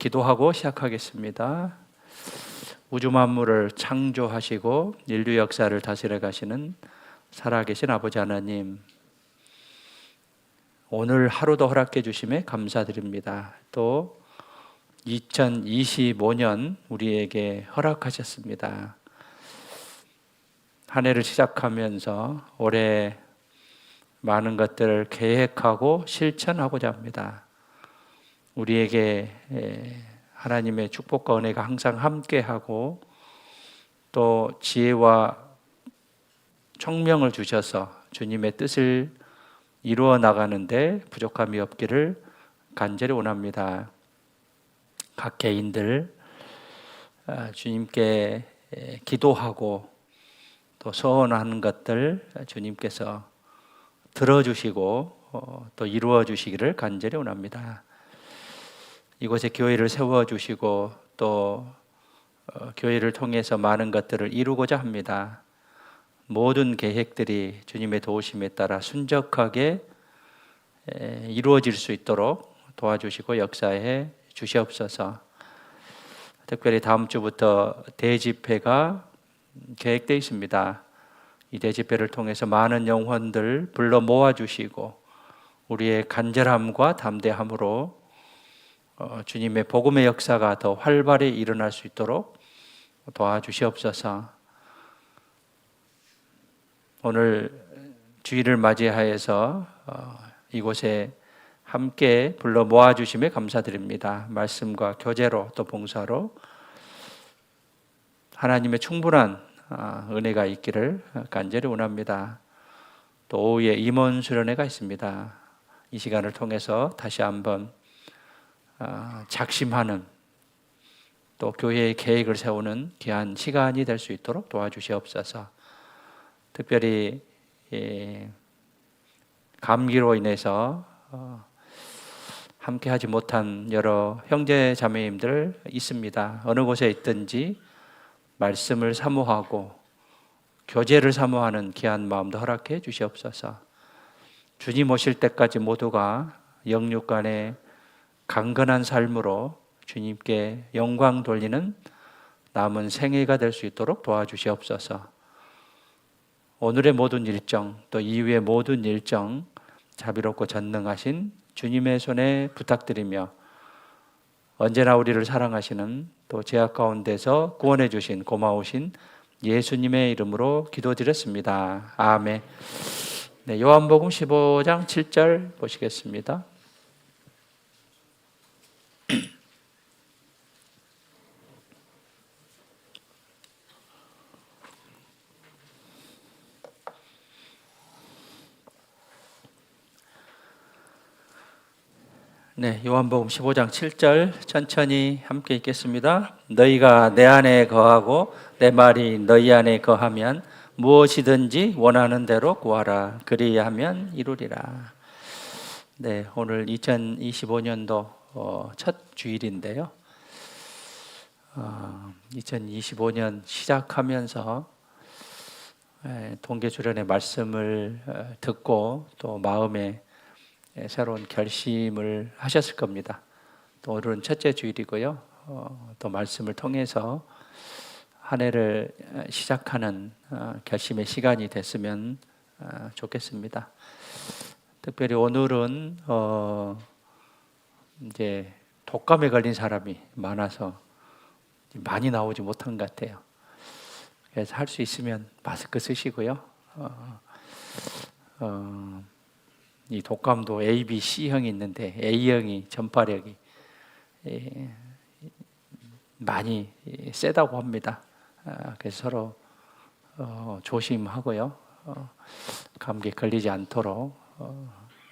기도하고 시작하겠습니다. 우주 만물을 창조하시고 인류 역사를 다스려 가시는 살아계신 아버지 하나님, 오늘 하루도 허락해 주심에 감사드립니다. 또 2025년 우리에게 허락하셨습니다. 한 해를 시작하면서 올해 많은 것들을 계획하고 실천하고자 합니다. 우리에게 하나님의 축복과 은혜가 항상 함께하고 또 지혜와 총명을 주셔서 주님의 뜻을 이루어 나가는데 부족함이 없기를 간절히 원합니다. 각 개인들 주님께 기도하고 또 소원하는 것들 주님께서 들어주시고 또 이루어 주시기를 간절히 원합니다. 이곳에 교회를 세워주시고 또 교회를 통해서 많은 것들을 이루고자 합니다. 모든 계획들이 주님의 도우심에 따라 순적하게 이루어질 수 있도록 도와주시고 역사해 주시옵소서. 특별히 다음 주부터 대집회가 계획되어 있습니다. 이 대집회를 통해서 많은 영혼들 불러 모아주시고 우리의 간절함과 담대함으로 주님의 복음의 역사가 더 활발히 일어날 수 있도록 도와주시옵소서. 오늘 주일을 맞이하여서 이곳에 함께 불러 모아주심에 감사드립니다. 말씀과 교제로 또 봉사로 하나님의 충분한 은혜가 있기를 간절히 원합니다. 또 오후에 임원 수련회가 있습니다. 이 시간을 통해서 다시 한번 작심하는 또 교회의 계획을 세우는 귀한 시간이 될 수 있도록 도와주시옵소서. 특별히 감기로 인해서 함께하지 못한 여러 형제 자매님들 있습니다. 어느 곳에 있든지 말씀을 사모하고 교제를 사모하는 귀한 마음도 허락해 주시옵소서. 주님 오실 때까지 모두가 영육 간의 강건한 삶으로 주님께 영광 돌리는 남은 생애가 될 수 있도록 도와주시옵소서. 오늘의 모든 일정 또 이후의 모든 일정 자비롭고 전능하신 주님의 손에 부탁드리며 언제나 우리를 사랑하시는 또 죄악 가운데서 구원해 주신 고마우신 예수님의 이름으로 기도드렸습니다. 아멘. 네, 요한복음 15장 7절 보시겠습니다. 네, 요한복음 15장 7절 천천히 함께 읽겠습니다. 너희가 내 안에 거하고 내 말이 너희 안에 거하면 무엇이든지 원하는 대로 구하라. 그리하면 이루리라. 네, 오늘 2025년도 첫 주일인데요. 2025년 시작하면서 동계주련의 말씀을 듣고 또 마음에 새로운 결심을 하셨을 겁니다. 또 오늘은 첫째 주일이고요. 또 말씀을 통해서 한 해를 시작하는 결심의 시간이 됐으면 좋겠습니다. 특별히 오늘은 이제 독감에 걸린 사람이 많아서 많이 나오지 못한 것 같아요. 그래서 할 수 있으면 마스크 쓰시고요. 이 독감도 A, B, C형이 있는데 A형이 전파력이 많이 세다고 합니다. 그래서 서로 조심하고요. 감기에 걸리지 않도록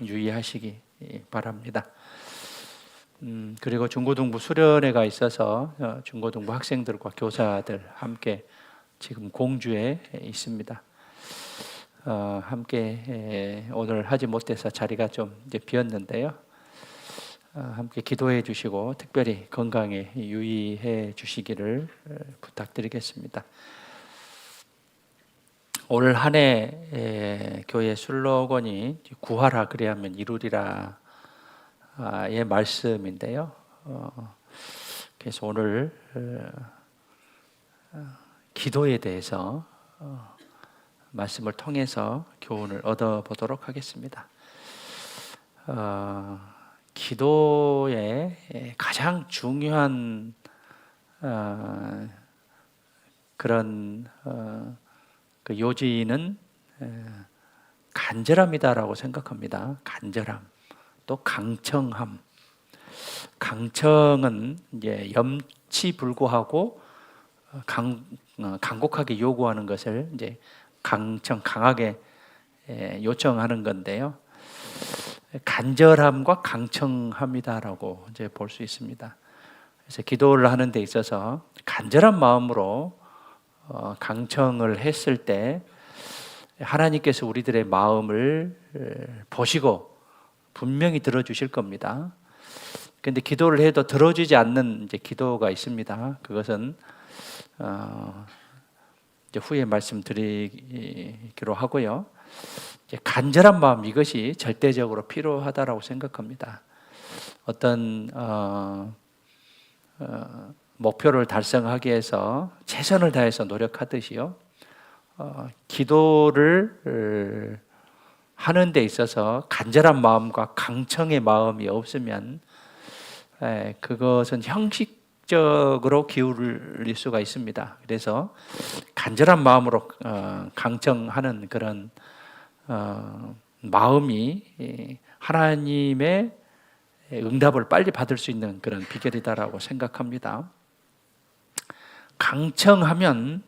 유의하시기 바랍니다. 그리고 중고등부 수련회가 있어서 중고등부 학생들과 교사들 함께 지금 공주에 있습니다. 함께 오늘 하지 못해서 자리가 좀 이제 비었는데요. 함께 기도해 주시고 특별히 건강에 유의해 주시기를 부탁드리겠습니다. 올 한 해 교회 슬로건이 구하라 그리하면 이루리라 의 말씀인데요. 그래서 오늘 기도에 대해서 말씀을 통해서 교훈을 얻어보도록 하겠습니다. 기도의 가장 중요한 그런 그 요지는 간절함이다라고 생각합니다. 간절함, 또 강청함. 강청은 이제 염치불고하고 간곡하게 요구하는 것을 이제 강하게 요청하는 건데요. 간절함과 강청함이다라고 이제 볼 수 있습니다. 그래서 기도를 하는 데 있어서 간절한 마음으로 강청을 했을 때 하나님께서 우리들의 마음을 보시고 분명히 들어주실 겁니다. 그런데 기도를 해도 들어주지 않는 이제 기도가 있습니다. 그것은 이제 후에 말씀드리기로 하고요. 이제 간절한 마음, 이것이 절대적으로 필요하다라고 생각합니다. 어떤 목표를 달성하기 위해서 최선을 다해서 노력하듯이요. 기도를 하는 데 있어서 간절한 마음과 강청의 마음이 없으면 그것은 형식적으로 기울일 수가 있습니다. 그래서 간절한 마음으로 강청하는 그런 마음이 하나님의 응답을 빨리 받을 수 있는 그런 비결이다라고 생각합니다. 강청하면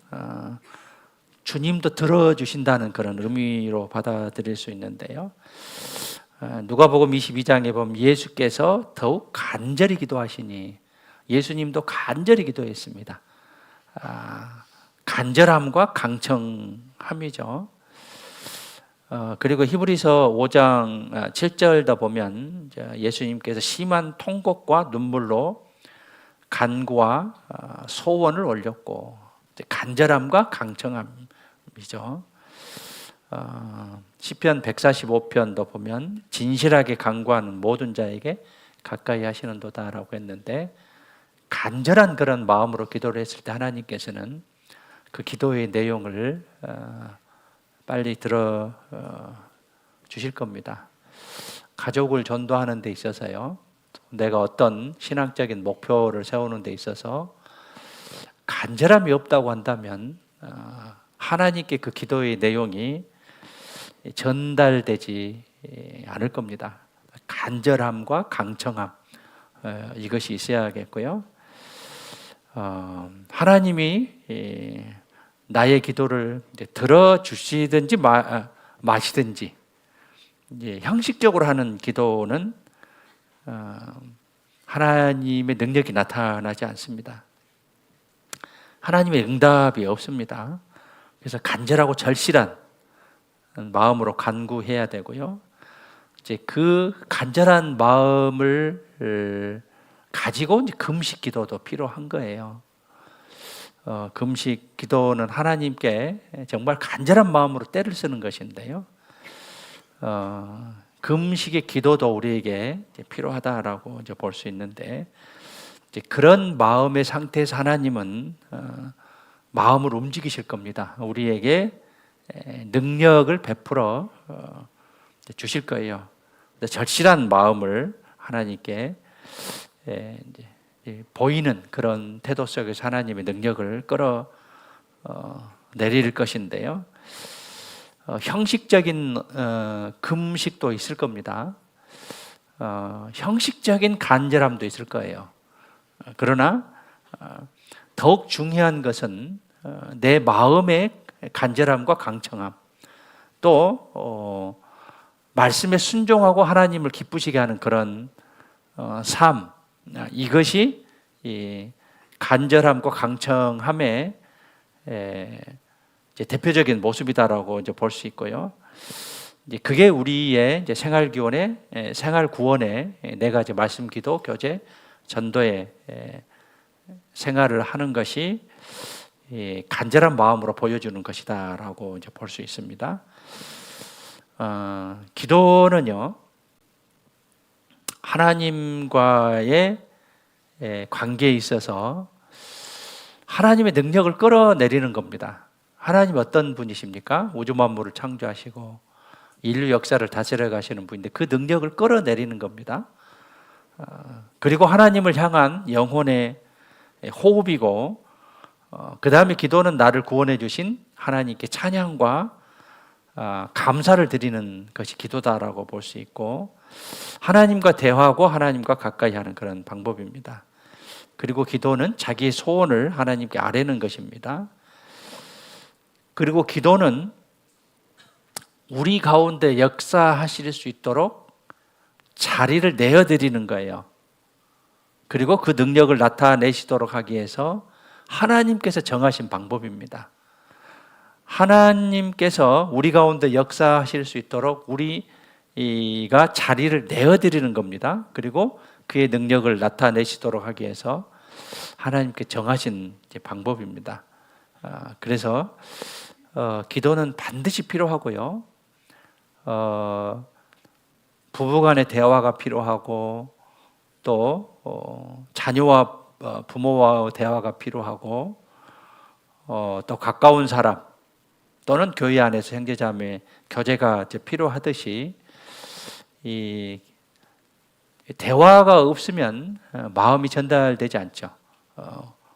주님도 들어주신다는 그런 의미로 받아들일 수 있는데요. 누가복음 22장에 보면 예수께서 더욱 간절히 기도하시니, 예수님도 간절히 기도했습니다. 간절함과 강청함이죠. 그리고 히브리서 5장 7절도 보면 예수님께서 심한 통곡과 눈물로 간구와 소원을 올렸고, 간절함과 강청함이죠. 시편 145편도 보면 진실하게 간구하는 모든 자에게 가까이 하시는도다라고 했는데, 간절한 그런 마음으로 기도를 했을 때 하나님께서는 그 기도의 내용을 빨리 들어 주실 겁니다. 가족을 전도하는 데 있어서요, 내가 어떤 신앙적인 목표를 세우는 데 있어서 간절함이 없다고 한다면 하나님께 그 기도의 내용이 전달되지 않을 겁니다. 간절함과 강청함, 이것이 있어야겠고요. 하나님이 나의 기도를 들어주시든지 마시든지, 형식적으로 하는 기도는 하나님의 능력이 나타나지 않습니다. 하나님의 응답이 없습니다. 그래서 간절하고 절실한 마음으로 간구해야 되고요. 이제 그 간절한 마음을 가지고 이제 금식 기도도 필요한 거예요. 금식 기도는 하나님께 정말 간절한 마음으로 때를 쓰는 것인데요. 금식의 기도도 우리에게 이제 필요하다라고 이제 볼 수 있는데, 이제 그런 마음의 상태에서 하나님은 마음을 움직이실 겁니다. 우리에게 능력을 베풀어 주실 거예요. 절실한 마음을 하나님께 보이는 그런 태도 속에서 하나님의 능력을 끌어 내릴 것인데요. 형식적인 금식도 있을 겁니다. 형식적인 간절함도 있을 거예요. 그러나 더욱 중요한 것은 내 마음의 간절함과 강청함, 또 말씀에 순종하고 하나님을 기쁘시게 하는 그런 삶, 이것이 이 간절함과 강청함의 이제 대표적인 모습이다라고 이제 볼 수 있고요. 이제 그게 우리의 이제 생활 기원의 생활 구원의 네 가지 말씀, 기도, 교제, 전도의 생활을 하는 것이 간절한 마음으로 보여주는 것이다라고 이제 볼 수 있습니다. 기도는요, 하나님과의 관계에 있어서 하나님의 능력을 끌어내리는 겁니다. 하나님 어떤 분이십니까? 우주 만물을 창조하시고 인류 역사를 다스려 가시는 분인데 그 능력을 끌어내리는 겁니다. 그리고 하나님을 향한 영혼의 호흡이고, 그 다음에 기도는 나를 구원해 주신 하나님께 찬양과 감사를 드리는 것이 기도다라고 볼 수 있고, 하나님과 대화하고 하나님과 가까이 하는 그런 방법입니다. 그리고 기도는 자기의 소원을 하나님께 아뢰는 것입니다. 그리고 기도는 우리 가운데 역사하실 수 있도록 자리를 내어드리는 거예요. 그리고 그 능력을 나타내시도록 하기 위해서 하나님께서 정하신 방법입니다. 하나님께서 우리 가운데 역사하실 수 있도록 우리가 자리를 내어드리는 겁니다. 그리고 그의 능력을 나타내시도록 하기 위해서 하나님께 정하신 방법입니다. 그래서 기도는 반드시 필요하고요. 부부간의 대화가 필요하고, 또 자녀와 부모와 대화가 필요하고, 또 가까운 사람 또는 교회 안에서 형제자매 교제가 필요하듯이, 이 대화가 없으면 마음이 전달되지 않죠.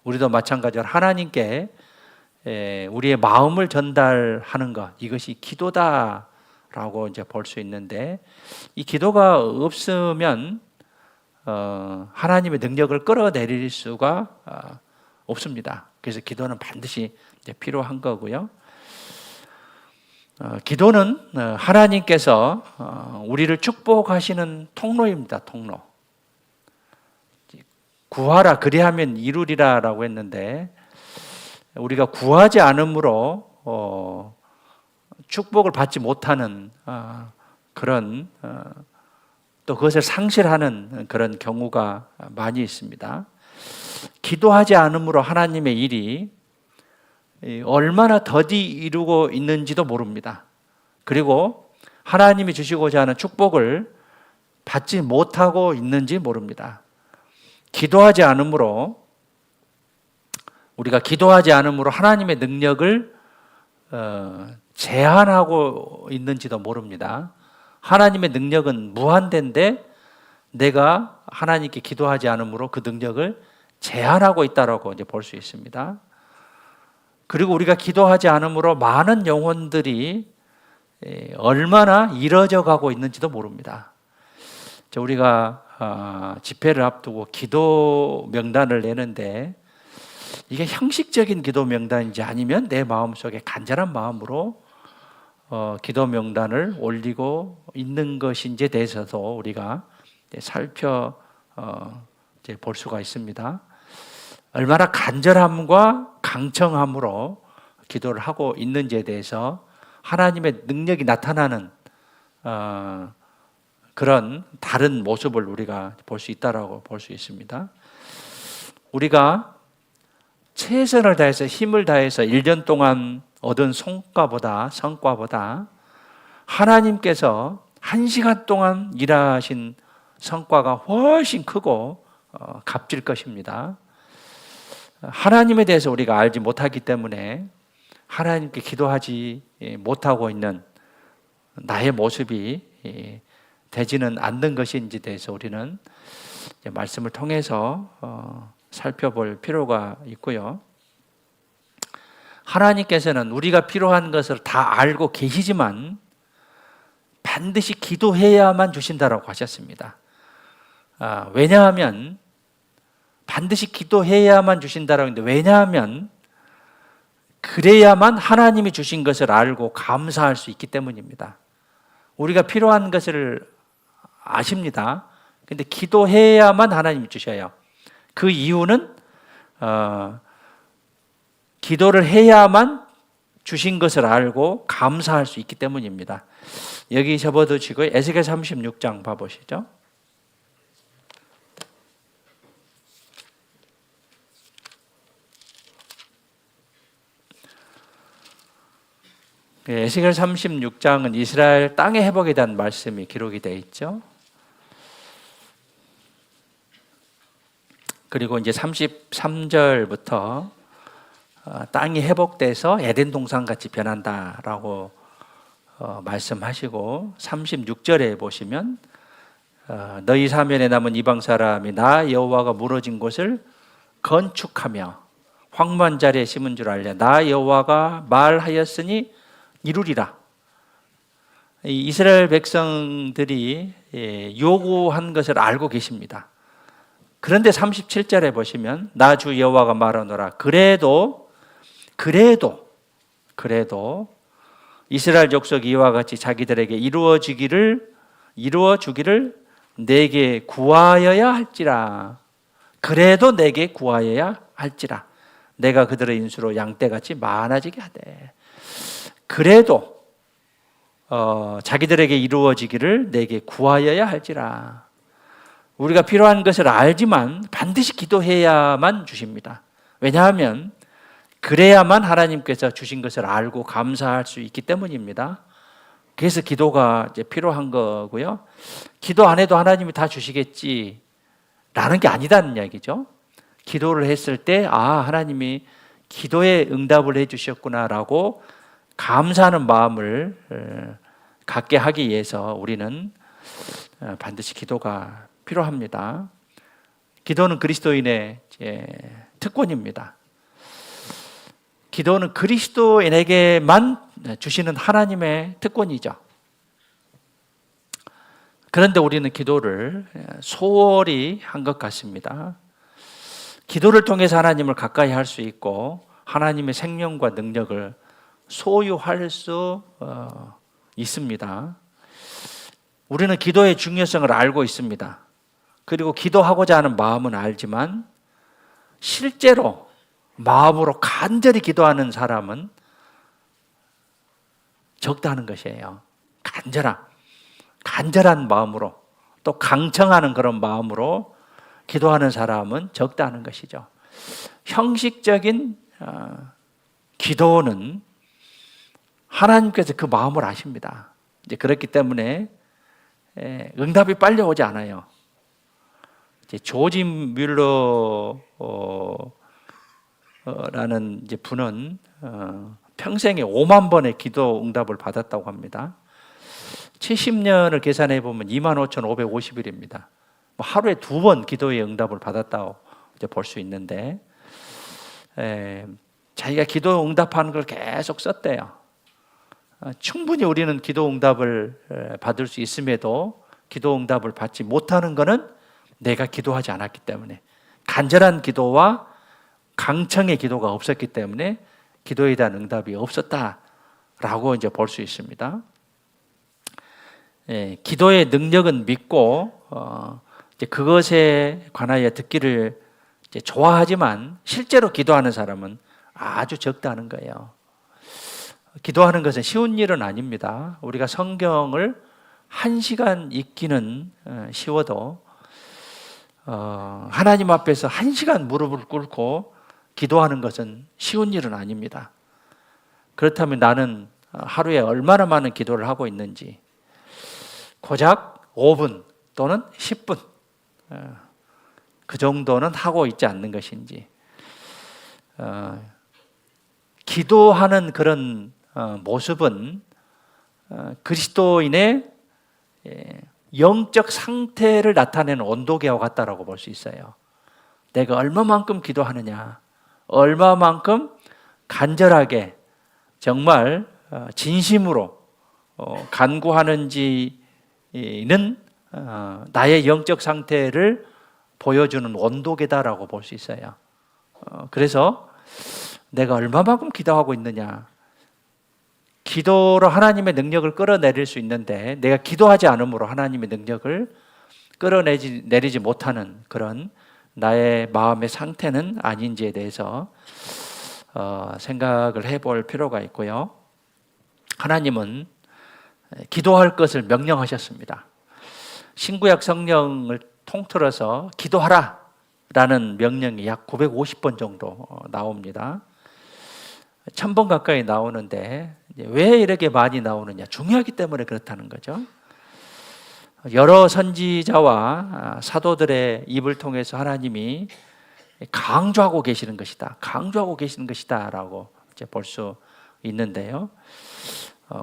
우리도 마찬가지로 하나님께 우리의 마음을 전달하는 것, 이것이 기도다라고 이제 볼 수 있는데, 이 기도가 없으면 하나님의 능력을 끌어내릴 수가 없습니다. 그래서 기도는 반드시 이제 필요한 거고요. 기도는 하나님께서 우리를 축복하시는 통로입니다. 통로. 구하라 그리하면 이루리라라고 했는데, 우리가 구하지 않으므로 축복을 받지 못하는 그런 또 그것을 상실하는 그런 경우가 많이 있습니다. 기도하지 않으므로 하나님의 일이 얼마나 더디 이루고 있는지도 모릅니다. 그리고 하나님이 주시고자 하는 축복을 받지 못하고 있는지 모릅니다. 기도하지 않으므로, 우리가 기도하지 않으므로 하나님의 능력을 제한하고 있는지도 모릅니다. 하나님의 능력은 무한대인데 내가 하나님께 기도하지 않으므로 그 능력을 제한하고 있다라고 이제 볼 수 있습니다. 그리고 우리가 기도하지 않으므로 많은 영혼들이 얼마나 이뤄져 가고 있는지도 모릅니다. 우리가 집회를 앞두고 기도 명단을 내는데, 이게 형식적인 기도 명단인지 아니면 내 마음속에 간절한 마음으로 기도 명단을 올리고 있는 것인지에 대해서도 우리가 살펴 볼 수가 있습니다. 얼마나 간절함과 강청함으로 기도를 하고 있는지에 대해서 하나님의 능력이 나타나는 그런 다른 모습을 우리가 볼 수 있다라고 볼 수 있습니다. 우리가 최선을 다해서 힘을 다해서 1년 동안 얻은 성과보다 하나님께서 1시간 동안 일하신 성과가 훨씬 크고 값질 것입니다. 하나님에 대해서 우리가 알지 못하기 때문에 하나님께 기도하지 못하고 있는 나의 모습이 되지는 않는 것인지에 대해서 우리는 말씀을 통해서 살펴볼 필요가 있고요. 하나님께서는 우리가 필요한 것을 다 알고 계시지만 반드시 기도해야만 주신다라고 하셨습니다. 왜냐하면 반드시 기도해야만 주신다라고 했는데, 왜냐하면 그래야만 하나님이 주신 것을 알고 감사할 수 있기 때문입니다. 우리가 필요한 것을 아십니다. 근데 기도해야만 하나님이 주셔요. 그 이유는 기도를 해야만 주신 것을 알고 감사할 수 있기 때문입니다. 여기 접어두시고 에스겔 36장 봐보시죠. 에스겔 36장은 이스라엘 땅의 회복에 대한 말씀이 기록이 되어 있죠. 그리고 이제 33절부터 땅이 회복돼서 에덴 동산 같이 변한다라고 말씀하시고 36절에 보시면 너희 사면에 남은 이방 사람이 나 여호와가 무너진 곳을 건축하며 황무한 자리에 심은 줄 알려. 나 여호와가 말하였으니 이루리라. 이스라엘 백성들이 요구한 것을 알고 계십니다. 그런데 37절에 보시면 나 주 여호와가 말하노라. 그래도 이스라엘 족속이 이와 같이 자기들에게 이루어 주기를 내게 구하여야 할지라. 그래도 내게 구하여야 할지라. 내가 그들의 인수로 양떼같이 많아지게 하되. 그래도 자기들에게 이루어지기를 내게 구하여야 할지라. 우리가 필요한 것을 알지만 반드시 기도해야만 주십니다. 왜냐하면 그래야만 하나님께서 주신 것을 알고 감사할 수 있기 때문입니다. 그래서 기도가 이제 필요한 거고요. 기도 안 해도 하나님이 다 주시겠지 라는 게 아니다는 이야기죠. 기도를 했을 때 하나님이 기도에 응답을 해 주셨구나라고 감사하는 마음을 갖게 하기 위해서 우리는 반드시 기도가 필요합니다. 기도는 그리스도인의 특권입니다. 기도는 그리스도인에게만 주시는 하나님의 특권이죠. 그런데 우리는 기도를 소홀히 한 것 같습니다. 기도를 통해서 하나님을 가까이 할 수 있고 하나님의 생명과 능력을 소유할 수 있습니다. 우리는 기도의 중요성을 알고 있습니다. 그리고 기도하고자 하는 마음은 알지만 실제로 마음으로 간절히 기도하는 사람은 적다는 것이에요. 간절한 마음으로 또 강청하는 그런 마음으로 기도하는 사람은 적다는 것이죠. 형식적인 기도는 하나님께서 그 마음을 아십니다. 이제 그렇기 때문에 응답이 빨리 오지 않아요. 이제 조지 뮬러 라는 이제 분은 평생에 5만 번의 기도 응답을 받았다고 합니다. 70년을 계산해 보면 25,550일입니다. 하루에 2번 기도의 응답을 받았다고 이제 볼 수 있는데 자기가 기도 응답하는 걸 계속 썼대요. 충분히 우리는 기도 응답을 받을 수 있음에도 기도 응답을 받지 못하는 것은 내가 기도하지 않았기 때문에, 간절한 기도와 강청의 기도가 없었기 때문에 기도에 대한 응답이 없었다라고 이제 볼 수 있습니다. 기도의 능력은 믿고 이제 그것에 관하여 듣기를 이제 좋아하지만 실제로 기도하는 사람은 아주 적다는 거예요. 기도하는 것은 쉬운 일은 아닙니다. 우리가 성경을 1시간 읽기는 쉬워도 하나님 앞에서 1시간 무릎을 꿇고 기도하는 것은 쉬운 일은 아닙니다. 그렇다면 나는 하루에 얼마나 많은 기도를 하고 있는지, 고작 5분 또는 10분 그 정도는 하고 있지 않는 것인지, 기도하는 그런 모습은 그리스도인의 영적 상태를 나타내는 온도계와 같다라고 볼 수 있어요. 내가 얼마만큼 기도하느냐, 얼마만큼 간절하게 정말 진심으로 간구하는지는 나의 영적 상태를 보여주는 온도계다라고 볼 수 있어요. 그래서 내가 얼마만큼 기도하고 있느냐, 기도로 하나님의 능력을 끌어내릴 수 있는데 내가 기도하지 않으므로 하나님의 능력을 끌어내리지 못하는 그런 나의 마음의 상태는 아닌지에 대해서 생각을 해볼 필요가 있고요. 하나님은 기도할 것을 명령하셨습니다. 신구약 성령을 통틀어서 기도하라 라는 명령이 약 950번 정도 나옵니다. 1000번 가까이 나오는데 왜 이렇게 많이 나오느냐, 중요하기 때문에 그렇다는 거죠. 여러 선지자와 사도들의 입을 통해서 하나님이 강조하고 계시는 것이다. 강조하고 계시는 것이다라고 이제 볼 수 있는데요.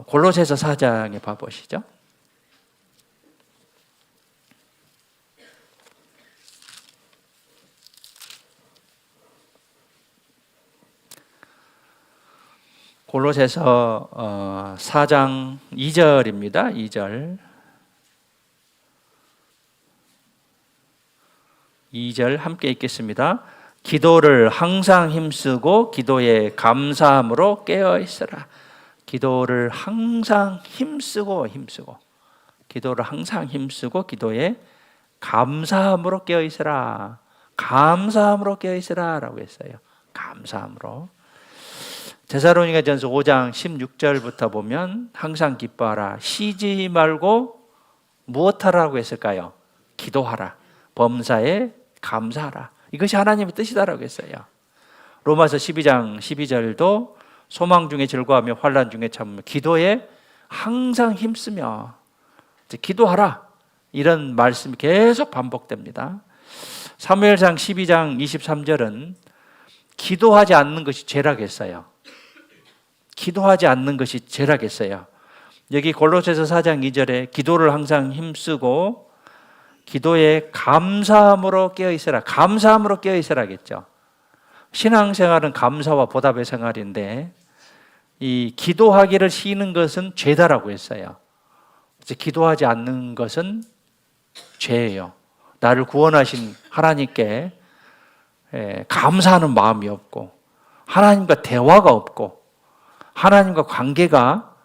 골로새서 4장에 봐보시죠. 골로새서 4장 2절입니다. 2절. 2절 함께 읽겠습니다. 기도를 항상 힘쓰고 기도에 감사함으로 깨어 있으라. 기도를 항상 힘쓰고 기도를 항상 힘쓰고 기도에 감사함으로 깨어 있으라. 감사함으로 깨어 있으라라고 했어요. 감사함으로. 데살로니가전서 5장 16절부터 보면 항상 기뻐하라. 쉬지 말고 무엇하라고 했을까요? 기도하라. 범사에 감사하라. 이것이 하나님의 뜻이다라고 했어요. 로마서 12장 12절도 소망 중에 즐거워하며 환난 중에 참으며 기도에 항상 힘쓰며 기도하라. 이런 말씀이 계속 반복됩니다. 사무엘상 12장 23절은 기도하지 않는 것이 죄라고 했어요. 기도하지 않는 것이 죄라고 했어요. 여기 골로새서 4장 2절에 기도를 항상 힘쓰고 기도에 감사함으로 깨어있으라. 감사함으로 깨어있으라겠죠. 신앙생활은 감사와 보답의 생활인데 이 기도하기를 쉬는 것은 죄다라고 했어요. 기도하지 않는 것은 죄예요. 나를 구원하신 하나님께 감사하는 마음이 없고 하나님과 대화가 없고 하나님과 관계가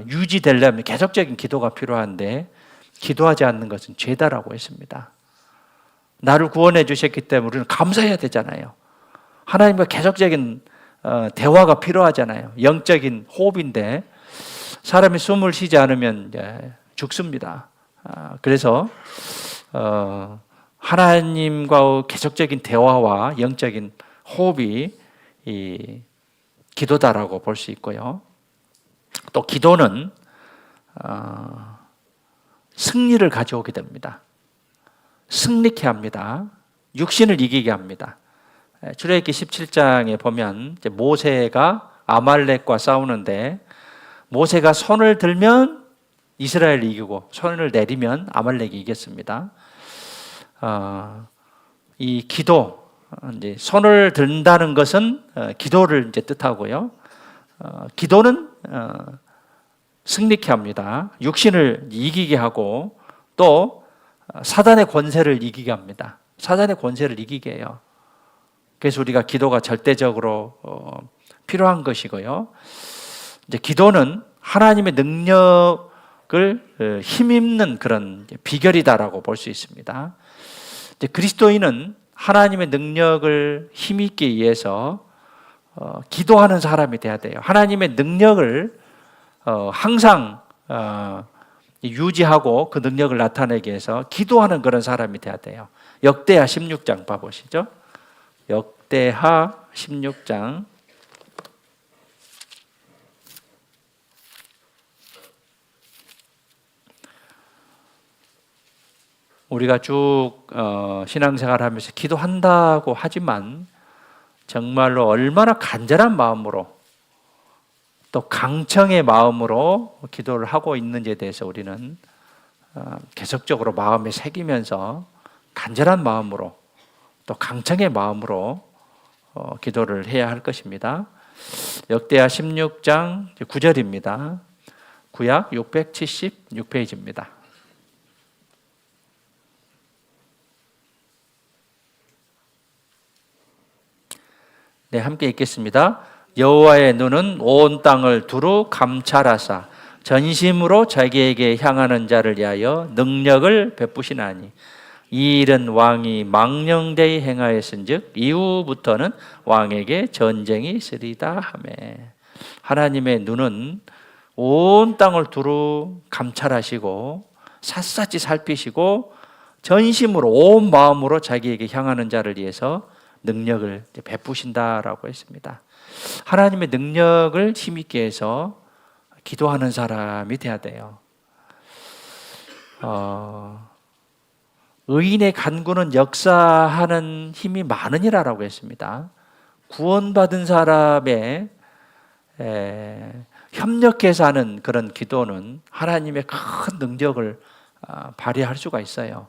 유지되려면 계속적인 기도가 필요한데 기도하지 않는 것은 죄다라고 했습니다. 나를 구원해 주셨기 때문에 우리는 감사해야 되잖아요. 하나님과 계속적인 대화가 필요하잖아요. 영적인 호흡인데 사람이 숨을 쉬지 않으면 죽습니다. 그래서 하나님과 계속적인 대화와 영적인 호흡이 이 기도다라고 볼 수 있고요. 또 기도는 승리를 가져오게 됩니다. 승리케 합니다. 육신을 이기게 합니다. 출애굽기 17장에 보면 이제 모세가 아말렉과 싸우는데 모세가 손을 들면 이스라엘이 이기고 손을 내리면 아말렉이 이겼습니다. 이 기도, 이제 손을 든다는 것은 기도를 이제 뜻하고요. 기도는 승리케 합니다. 육신을 이기게 하고 또 사단의 권세를 이기게 합니다. 사단의 권세를 이기게 해요. 그래서 우리가 기도가 절대적으로 필요한 것이고요. 이제 기도는 하나님의 능력을 힘입는 그런 비결이다라고 볼 수 있습니다. 이제 그리스도인은 하나님의 능력을 힘입기 위해서 기도하는 사람이 돼야 돼요. 하나님의 능력을 항상 유지하고 그 능력을 나타내기 위해서 기도하는 그런 사람이 돼야 돼요. 역대하 16장 봐보시죠. 역대하 16장 우리가 쭉 신앙생활 하면서 기도한다고 하지만 정말로 얼마나 간절한 마음으로 또 강청의 마음으로 기도를 하고 있는지에 대해서 우리는 계속적으로 마음에 새기면서 간절한 마음으로 또 강청의 마음으로 기도를 해야 할 것입니다. 역대하 16장 9절입니다. 구약 676페이지입니다. 네, 함께 읽겠습니다. 여호와의 눈은 온 땅을 두루 감찰하사 전심으로 자기에게 향하는 자를 위하여 능력을 베푸시나니 이 일은 왕이 망령되이 행하였은즉 이후부터는 왕에게 전쟁이 있으리다 하매. 하나님의 눈은 온 땅을 두루 감찰하시고 샅샅이 살피시고 전심으로 온 마음으로 자기에게 향하는 자를 위해서 능력을 베푸신다라고 했습니다. 하나님의 능력을 힘있게 해서 기도하는 사람이 돼야 돼요. 의인의 간구는 역사하는 힘이 많으니라라고 했습니다. 구원받은 사람의 협력해서 하는 그런 기도는 하나님의 큰 능력을 발휘할 수가 있어요.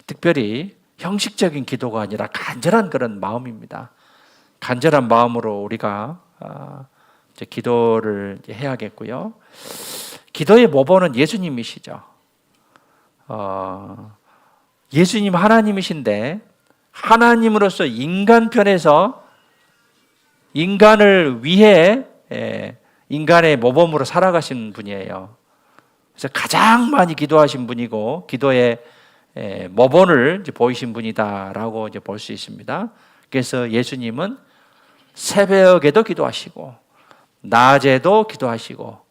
특별히 형식적인 기도가 아니라 간절한 그런 마음입니다. 간절한 마음으로 우리가 이제 기도를 이제 해야겠고요. 기도의 모본은 예수님이시죠. 예수님 하나님이신데 하나님으로서 인간편에서 인간을 위해 인간의 모범으로 살아가신 분이에요. 그래서 가장 많이 기도하신 분이고 기도의 모본을 이제 보이신 분이다라고 이제 볼 수 있습니다. 그래서 예수님은 새벽에도 기도하시고 낮에도 기도하시고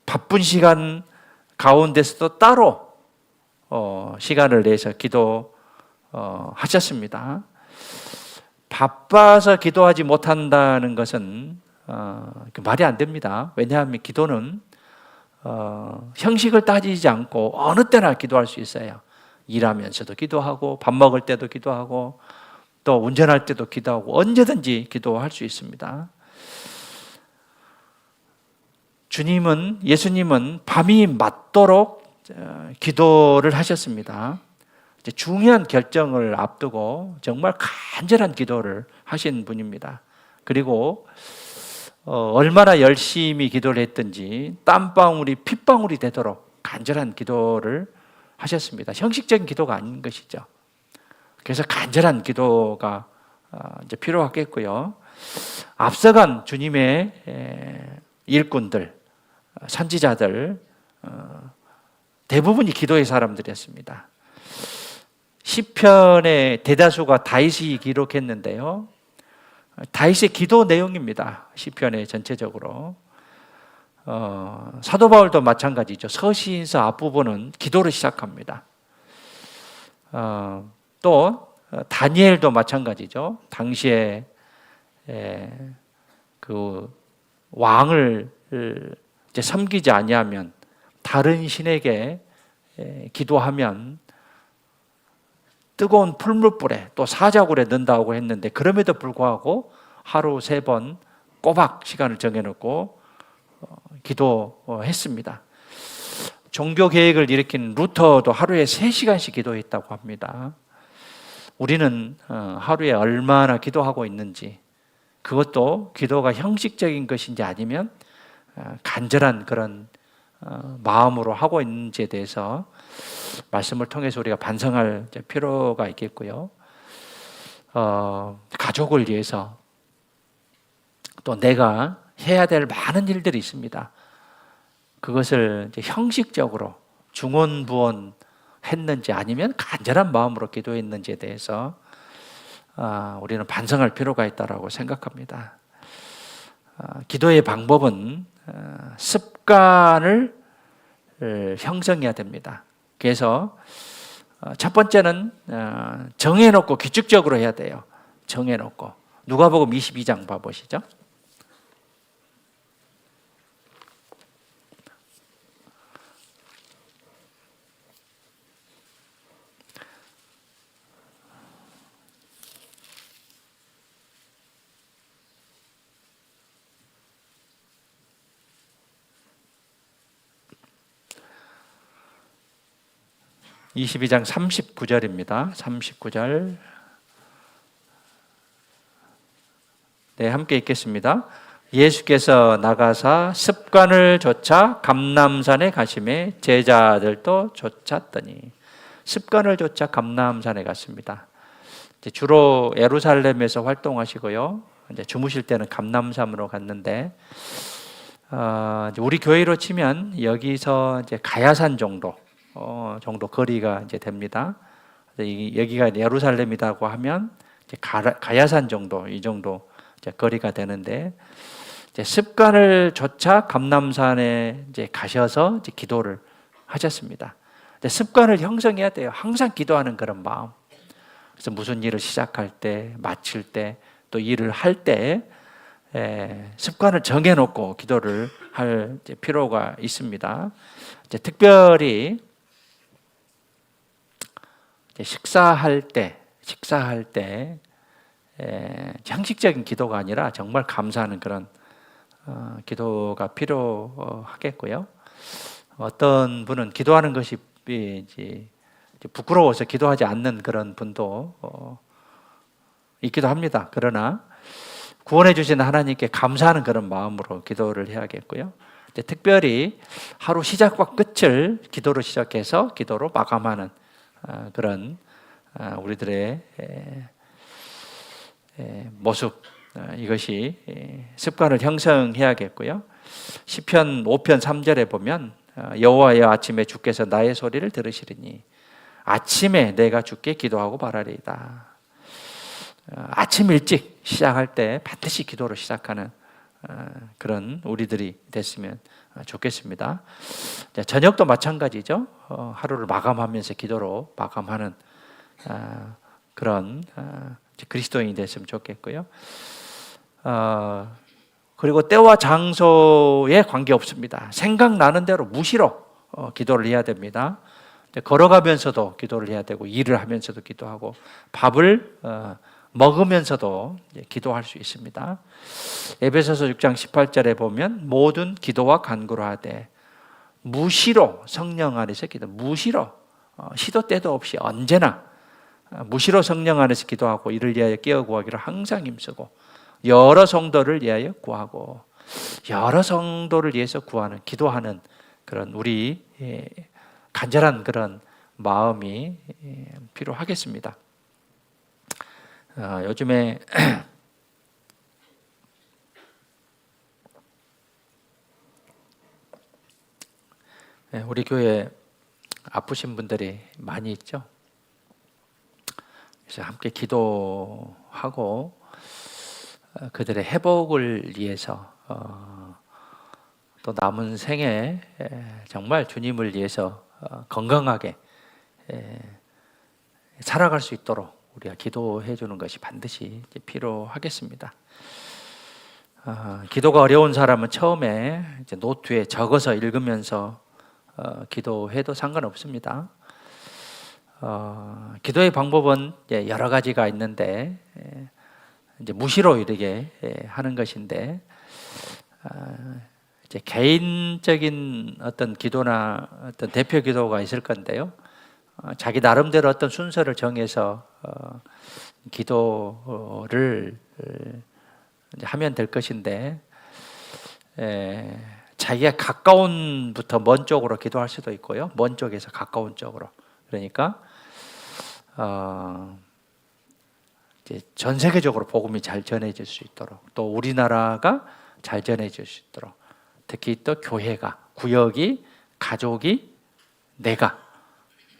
바쁜 시간 가운데서도 따로 시간을 내서 기도하셨습니다. 바빠서 기도하지 못한다는 것은 말이 안 됩니다. 왜냐하면 기도는 형식을 따지지 않고 어느 때나 기도할 수 있어요. 일하면서도 기도하고 밥 먹을 때도 기도하고 또 운전할 때도 기도하고 언제든지 기도할 수 있습니다. 예수님은 밤이 맞도록 기도를 하셨습니다. 중요한 결정을 앞두고 정말 간절한 기도를 하신 분입니다. 그리고 얼마나 열심히 기도를 했든지 땀방울이 핏방울이 되도록 간절한 기도를 하셨습니다. 형식적인 기도가 아닌 것이죠. 그래서 간절한 기도가 이제 필요하겠고요. 앞서간 주님의 일꾼들, 선지자들 대부분이 기도의 사람들이었습니다. 시편의 대다수가 다윗이 기록했는데요. 다윗의 기도 내용입니다. 시편의 전체적으로. 사도 바울도 마찬가지죠. 서시인서 앞부분은 기도로 시작합니다. 또 다니엘도 마찬가지죠. 당시에 그 왕을 이제 섬기지 아니하면 다른 신에게 기도하면 뜨거운 풀물불에 또 사자굴에 넣는다고 했는데 그럼에도 불구하고 하루 3번 꼬박 시간을 정해놓고 기도했습니다. 종교 개혁을 일으킨 루터도 하루에 3시간씩 기도했다고 합니다. 우리는 하루에 얼마나 기도하고 있는지, 그것도 기도가 형식적인 것인지 아니면 간절한 그런 마음으로 하고 있는지에 대해서 말씀을 통해서 우리가 반성할 필요가 있겠고요. 가족을 위해서 또 내가 해야 될 많은 일들이 있습니다. 그것을 이제 형식적으로 중언부언 했는지 아니면 간절한 마음으로 기도했는지에 대해서 우리는 반성할 필요가 있다고 생각합니다. 기도의 방법은 습관을 형성해야 됩니다. 그래서 첫 번째는 정해놓고 규칙적으로 해야 돼요. 정해놓고. 누가복음 22장 봐보시죠. (22장) 39절입니다. 39절. 네, 함께 읽겠습니다. 예수께서 나가사 습관을 좇아 감람산에 가심에 제자들도 쫓았더니. 습관을 좇아 감람산에 갔습니다. 주로 예루살렘에서 활동하시고요. 이제 주무실 때는 감람산으로 갔는데, 우리 교회로 치면 여기서 이제 가야산 정도 거리가 이제 됩니다. 여기가 예루살렘이라고 하면 이제 가야산 정도, 이 정도 이제 거리가 되는데, 이제 습관을 좇아 감람산에 이제 가셔서 이제 기도를 하셨습니다. 습관을 형성해야 돼요. 항상 기도하는 그런 마음. 그래서 무슨 일을 시작할 때, 마칠 때, 또 일을 할 때 습관을 정해놓고 기도를 할 필요가 있습니다. 이제 특별히 식사할 때 형식적인 기도가 아니라 정말 감사하는 그런 기도가 필요하겠고요. 어떤 분은 기도하는 것이 이제 부끄러워서 기도하지 않는 그런 분도 있기도 합니다. 그러나 구원해 주신 하나님께 감사하는 그런 마음으로 기도를 해야겠고요. 특별히 하루 시작과 끝을 기도로 시작해서 기도로 마감하는 그런 우리들의 모습, 이것이 습관을 형성해야겠고요. 시편 5편 3절에 보면 여호와여 아침에 주께서 나의 소리를 들으시리니 아침에 내가 주께 기도하고 바라리이다. 아침 일찍 시작할 때 반드시 기도로 시작하는 그런 우리들이 됐으면 좋겠습니다. 저녁도 마찬가지죠. 하루를 마감하면서 기도로 마감하는 그런 그리스도인이 됐으면 좋겠고요. 그리고 때와 장소에 관계없습니다. 생각나는 대로 무시로 기도를 해야 됩니다. 걸어가면서도 기도를 해야 되고, 일을 하면서도 기도하고, 밥을 먹으면서도 기도할 수 있습니다. 에베소서 6장 18절에 보면 모든 기도와 간구로 하되 무시로 성령 안에서 기도, 무시로 시도 때도 없이 언제나 무시로 성령 안에서 기도하고 이를 위하여 깨어 구하기를 항상 힘쓰고 여러 성도를 위하여 구하고, 여러 성도를 위해서 구하는, 기도하는 그런 우리 간절한 마음이 필요하겠습니다. 요즘에 우리 교회에 아프신 분들이 많이 있죠. 그래서 함께 기도하고 그들의 회복을 위해서 또 남은 생에 정말 주님을 위해서 건강하게 살아갈 수 있도록 우리가 기도해 주는 것이 반드시 필요하겠습니다. 기도가 어려운 사람은 처음에 이제 노트에 적어서 읽으면서 기도해도 상관없습니다. 기도의 방법은 여러 가지가 있는데 이제 무시로 이렇게 하는 것인데, 이제 개인적인 어떤 기도나 어떤 대표 기도가 있을 건데요. 자기 나름대로 어떤 순서를 정해서 기도를 이제 하면 될 것인데, 자기가 가까운부터 먼 쪽으로 기도할 수도 있고요. 먼 쪽에서 가까운 쪽으로. 그러니까 이제 전 세계적으로 복음이 잘 전해질 수 있도록, 또 우리나라가 잘 전해질 수 있도록, 특히 또 교회가, 구역이, 가족이, 내가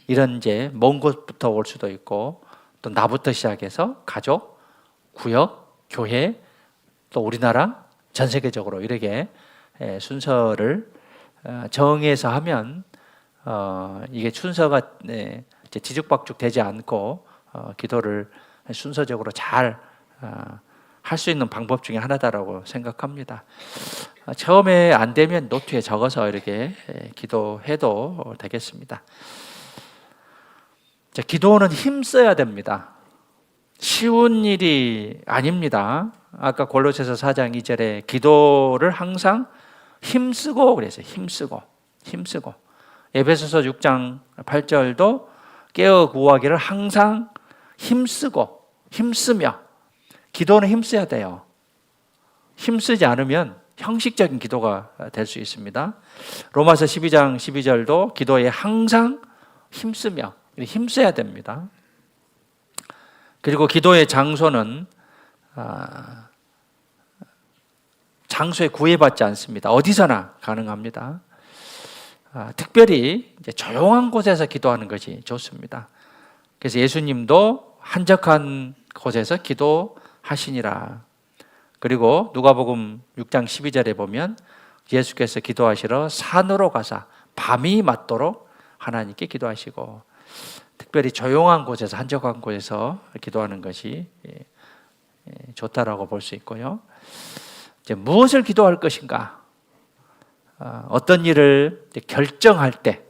이런 이제 먼 곳부터 올 수도 있고, 또 나부터 시작해서 가족, 구역, 교회, 또 우리나라, 전 세계적으로 이렇게 순서를 정해서 하면 이게 순서가 이제 뒤죽박죽 되지 않고 기도를 순서적으로 잘 할 수 있는 방법 중에 하나다라고 생각합니다. 처음에 안 되면 노트에 적어서 이렇게 기도해도 되겠습니다. 자, 기도는 힘써야 됩니다. 쉬운 일이 아닙니다. 아까 골로새서 4장 2절에 기도를 항상 힘쓰고 그랬어요. 힘쓰고. 에베소서 6장 8절도 깨어 구하기를 항상 힘쓰며. 기도는 힘써야 돼요. 힘쓰지 않으면 형식적인 기도가 될 수 있습니다. 로마서 12장 12절도 기도에 항상 힘쓰며, 힘써야 됩니다. 그리고 기도의 장소는 장소에 구애받지 않습니다. 어디서나 가능합니다. 특별히 이제 조용한 곳에서 기도하는 것이 좋습니다. 그래서 예수님도 한적한 곳에서 기도하시니라. 그리고 누가복음 6장 12절에 보면 예수께서 기도하시러 산으로 가사 밤이 맞도록 하나님께 기도하시고, 특별히 조용한 곳에서, 한적한 곳에서 기도하는 것이 좋다라고 볼 수 있고요. 이제 무엇을 기도할 것인가? 어떤 일을 결정할 때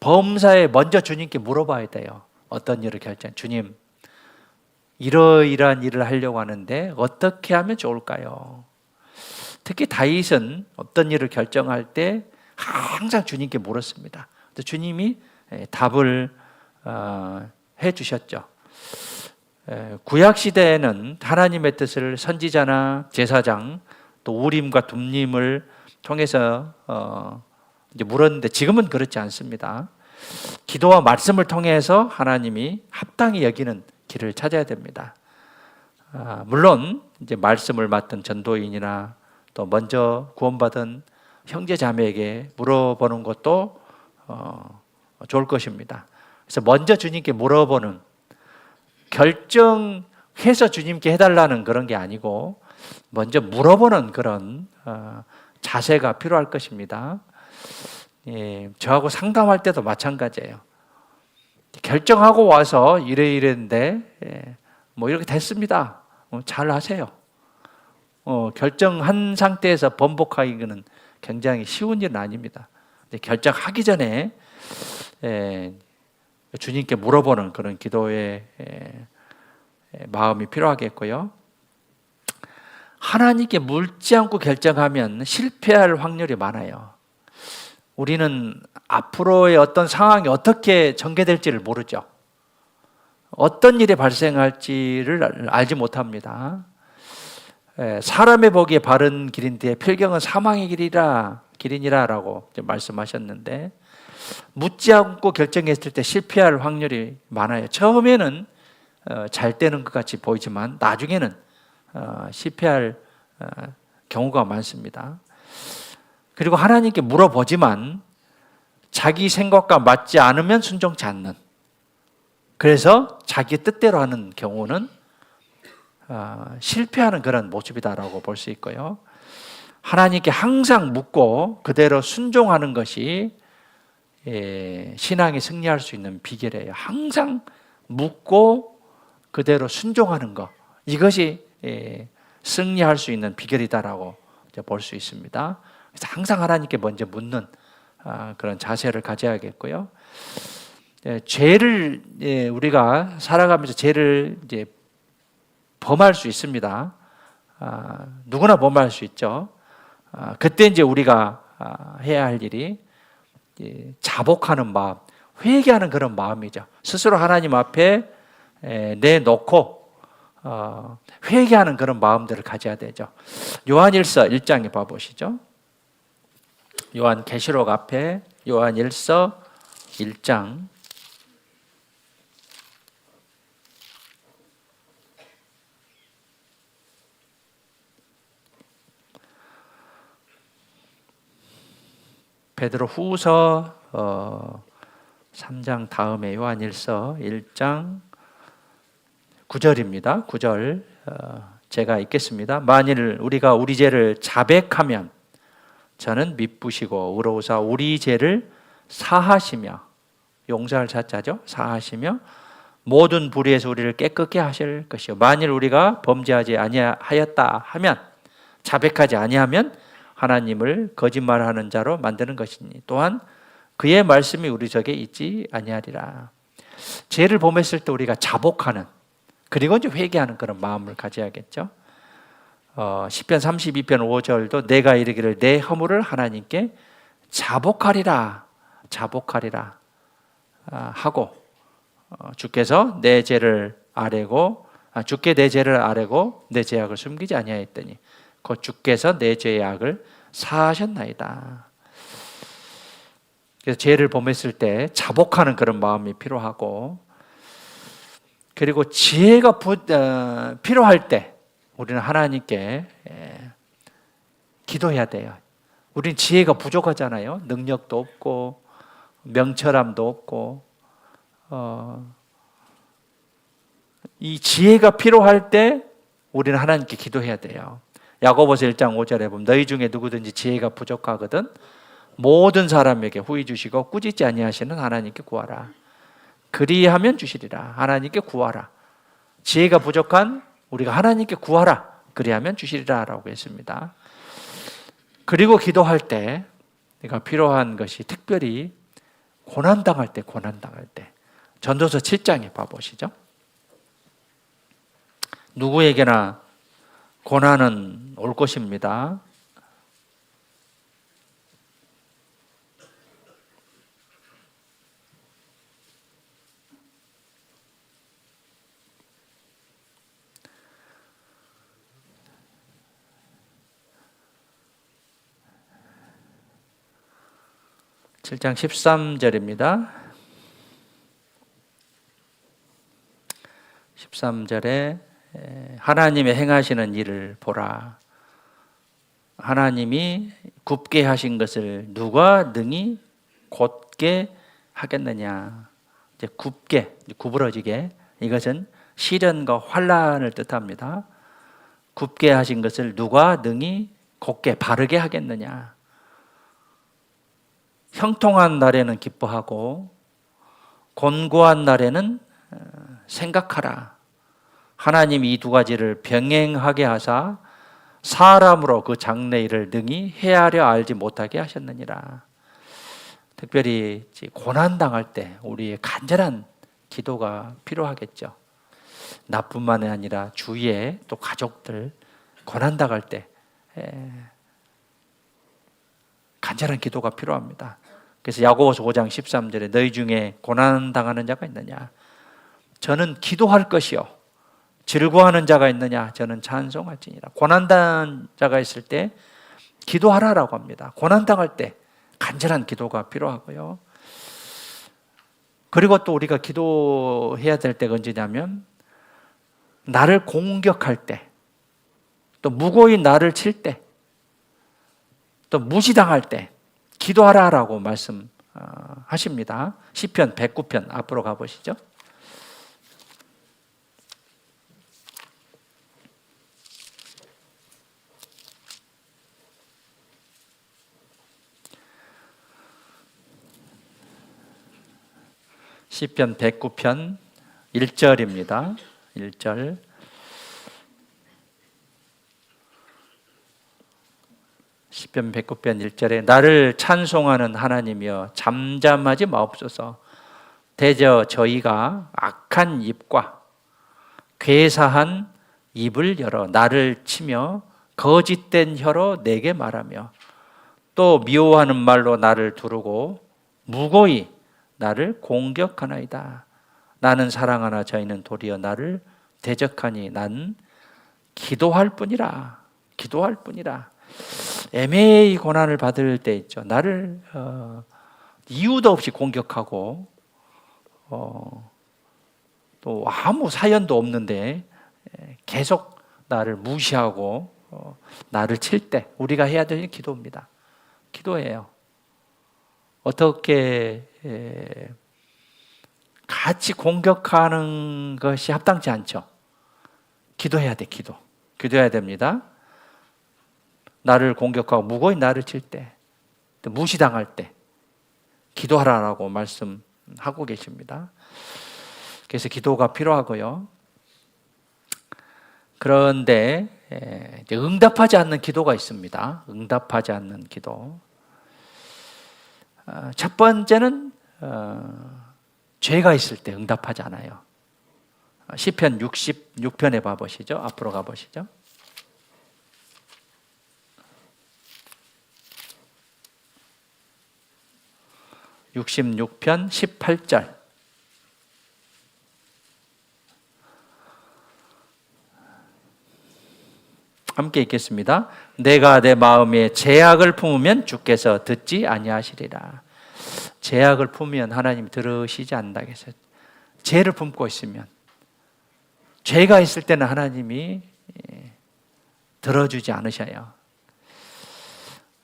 범사에 먼저 주님께 물어봐야 돼요. 어떤 일을 주님, 이러이러한 일을 하려고 하는데 어떻게 하면 좋을까요? 특히 다윗은 어떤 일을 결정할 때 항상 주님께 물었습니다. 주님이 답을 해 주셨죠. 구약 시대에는 하나님의 뜻을 선지자나 제사장 또 우림과 둠림을 통해서 이제 물었는데 지금은 그렇지 않습니다. 기도와 말씀을 통해서 하나님이 합당히 여기는 길을 찾아야 됩니다. 물론 이제 말씀을 맡은 전도인이나 또 먼저 구원받은 형제 자매에게 물어보는 것도 좋을 것입니다. 그래서 먼저 주님께 물어보는, 결정해서 주님께 해달라는 그런 게 아니고 먼저 물어보는 그런 자세가 필요할 것입니다. 저하고 상담할 때도 마찬가지예요. 결정하고 와서 이랬는데 뭐 이렇게 됐습니다. 잘 하세요. 결정한 상태에서 번복하기는 굉장히 쉬운 일은 아닙니다. 근데 결정하기 전에 주님께 물어보는 그런 기도의 마음이 필요하겠고요. 하나님께 묻지 않고 결정하면 실패할 확률이 많아요. 우리는 앞으로의 어떤 상황이 어떻게 전개될지를 모르죠. 어떤 일이 발생할지를 알지 못합니다. 사람의 보기에 바른 길인데 필경은 사망의 길이니라 라고 말씀하셨는데, 묻지 않고 결정했을 때 실패할 확률이 많아요. 처음에는 잘 되는 것 같이 보이지만 나중에는 실패할 경우가 많습니다. 그리고 하나님께 물어보지만 자기 생각과 맞지 않으면 순종치 않는, 그래서 자기 뜻대로 하는 경우는 실패하는 그런 모습이다라고 볼 수 있고요. 하나님께 항상 묻고 그대로 순종하는 것이 신앙이 승리할 수 있는 비결이에요. 항상 묻고 그대로 순종하는 것, 이것이 승리할 수 있는 비결이다라고 볼 수 있습니다. 그래서 항상 하나님께 먼저 묻는 그런 자세를 가져야겠고요. 죄를 우리가 살아가면서 죄를 이제 범할 수 있습니다. 누구나 범할 수 있죠. 그때 이제 우리가 해야 할 일이 자복하는 마음, 회개하는 그런 마음이죠. 스스로 하나님 앞에 내놓고 회개하는 그런 마음들을 가져야 되죠. 요한일서 1장에 봐보시죠. 요한계시록 앞에 요한일서 1장 베드로 후서 3장 다음에 요한일서 1장 9절입니다. 9절 제가 읽겠습니다. 만일 우리가 우리 죄를 자백하면 저는 미쁘시고 의로우사 우리 죄를 사하시며, 용서할 자자죠. 사하시며 모든 불의에서 우리를 깨끗게 하실 것이요. 만일 우리가 범죄하지 아니하였다 하면, 자백하지 아니하면 하나님을 거짓말하는 자로 만드는 것이니 또한 그의 말씀이 우리 속에 있지 아니하리라. 죄를 범했을 때 우리가 자복하는, 그리고 이제 회개하는 그런 마음을 가져야겠죠. 시편 32편 5절도 내가 이르기를 내 허물을 하나님께 자복하리라 하고, 주께서 내 죄를 아뢰고 주께 내 죄를 아뢰고 내 죄악을 숨기지 아니하였더니 곧 주께서 내 죄의 악을 사하셨나이다. 그래서 죄를 범했을 때 자복하는 그런 마음이 필요하고, 그리고 지혜가 필요할 때 우리는 하나님께 기도해야 돼요. 우리는 지혜가 부족하잖아요. 능력도 없고 명철함도 없고, 이 지혜가 필요할 때 우리는 하나님께 기도해야 돼요. 야고보서 1장 5절에 보면 너희 중에 누구든지 지혜가 부족하거든 모든 사람에게 후히 주시고 꾸짖지 아니하시는 하나님께 구하라. 그리하면 주시리라. 하나님께 구하라. 지혜가 부족한 우리가 하나님께 구하라. 그리하면 주시리라 라고 했습니다. 그리고 기도할 때 내가 필요한 것이 특별히 고난당할 때, 고난당할 때. 전도서 7장에 봐보시죠. 누구에게나 고난은 올 것입니다. 칠 장 13절입니다. 13절에 하나님의 행하시는 일을 보라. 하나님이 굽게 하신 것을 누가 능히 곧게 하겠느냐. 이제 굽게, 구부러지게, 이것은 시련과 환난을 뜻합니다. 굽게 하신 것을 누가 능히 곧게 바르게 하겠느냐. 형통한 날에는 기뻐하고 곤고한 날에는 생각하라. 하나님이 이 두 가지를 병행하게 하사 사람으로 그 장래일을 능히 헤아려 알지 못하게 하셨느니라. 특별히 고난당할 때 우리의 간절한 기도가 필요하겠죠. 나뿐만이 아니라 주위에 또 가족들 고난당할 때 간절한 기도가 필요합니다. 그래서 야고보서 5장 13절에 너희 중에 고난당하는 자가 있느냐? 저는 기도할 것이요. 즐거워하는 자가 있느냐? 저는 찬송할지니라. 고난당한 자가 있을 때 기도하라라고 합니다. 고난당할 때 간절한 기도가 필요하고요. 그리고 또 우리가 기도해야 될 때가 언제냐면 나를 공격할 때, 또 무고히 나를 칠 때, 또 무시당할 때 기도하라라고 말씀하십니다. 시편 109편 앞으로 가보시죠. 시편 109편 1절입니다. 1절. 시편 109편 1절에 나를 찬송하는 하나님이여 잠잠하지 마옵소서. 대저 저희가 악한 입과 괴사한 입을 열어 나를 치며 거짓된 혀로 내게 말하며 또 미워하는 말로 나를 두르고 무고히 나를 공격하나이다. 나는 사랑하나 저희는 도리어 나를 대적하니 난 기도할 뿐이라. 기도할 뿐이라. 애매히 고난을 받을 때 있죠. 나를 이유도 없이 공격하고 또 아무 사연도 없는데 계속 나를 무시하고 나를 칠 때 우리가 해야 될 기도입니다. 기도예요. 어떻게 같이 공격하는 것이 합당치 않죠. 기도해야 돼. 기도해야 됩니다. 나를 공격하고 무고히 나를 칠 때, 또 무시당할 때 기도하라라고 말씀하고 계십니다. 그래서 기도가 필요하고요. 그런데 응답하지 않는 기도가 있습니다. 응답하지 않는 기도. 첫 번째는 죄가 있을 때 응답하지 않아요. 시편 66편에 봐보시죠. 앞으로 가보시죠. 66편 18절. 함께 읽겠습니다. 내가 내 마음에 죄악을 품으면 주께서 듣지 아니하시리라. 죄악을 품으면 하나님 들으시지 않는다겠어요. 죄를 품고 있으면, 죄가 있을 때는 하나님이 들어주지 않으셔요.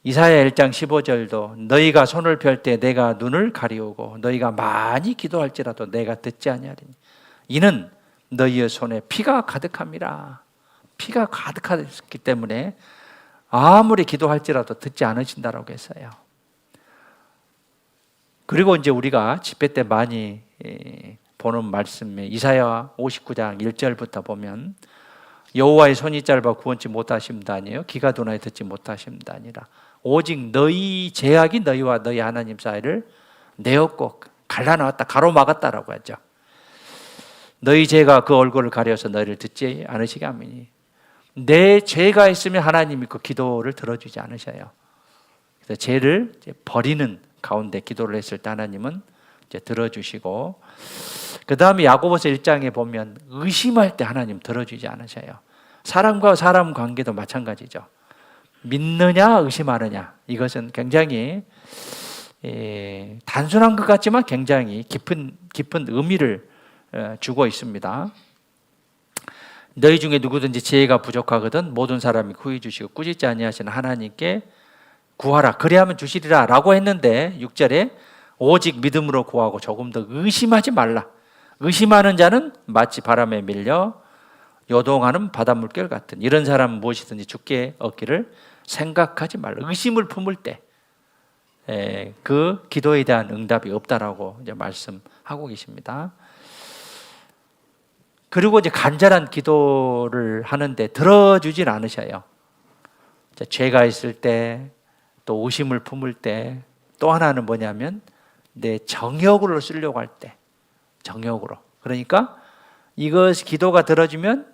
이사야 1장 15절도 너희가 손을 펼 때 내가 눈을 가리우고 너희가 많이 기도할지라도 내가 듣지 아니하리니 이는 너희의 손에 피가 가득함이라. 피가 가득하기 때문에 아무리 기도할지라도 듣지 않으신다라고 했어요. 그리고 이제 우리가 집회 때 많이 보는 말씀에 이사야 59장 1절부터 보면 여호와의 손이 짧아 구원치 못하심도 아니에요. 귀가 둔하여 듣지 못하심도 아니라 오직 너희 죄악이 너희와 너희 하나님 사이를 내었고 갈라놓았다, 가로막았다라고 하죠. 너희 죄가 그 얼굴을 가려서 너희를 듣지 않으시게 하미니. 내 죄가 있으면 하나님이 그 기도를 들어주지 않으셔요. 그래서 죄를 이제 버리는 가운데 기도를 했을 때 하나님은 이제 들어주시고, 그 다음에 야고보서 1장에 보면 의심할 때 하나님 들어주지 않으셔요. 사람과 사람 관계도 마찬가지죠. 믿느냐 의심하느냐, 이것은 굉장히 단순한 것 같지만 굉장히 깊은 의미를 주고 있습니다. 너희 중에 누구든지 지혜가 부족하거든 모든 사람이 구해 주시고 꾸짖지 아니하시는 하나님께 구하라 그리하면 주시리라 라고 했는데 6절에 오직 믿음으로 구하고 조금 더 의심하지 말라. 의심하는 자는 마치 바람에 밀려 요동하는 바닷물결 같은, 이런 사람은 무엇이든지 주께 얻기를 생각하지 말라. 의심을 품을 때 그 기도에 대한 응답이 없다라고 이제 말씀하고 계십니다. 그리고 이제 간절한 기도를 하는데 들어주질 않으셔요. 죄가 있을 때, 또 의심을 품을 때, 또 하나는 뭐냐면 내 정욕으로 쓰려고 할 때, 정욕으로. 그러니까 이것 기도가 들어주면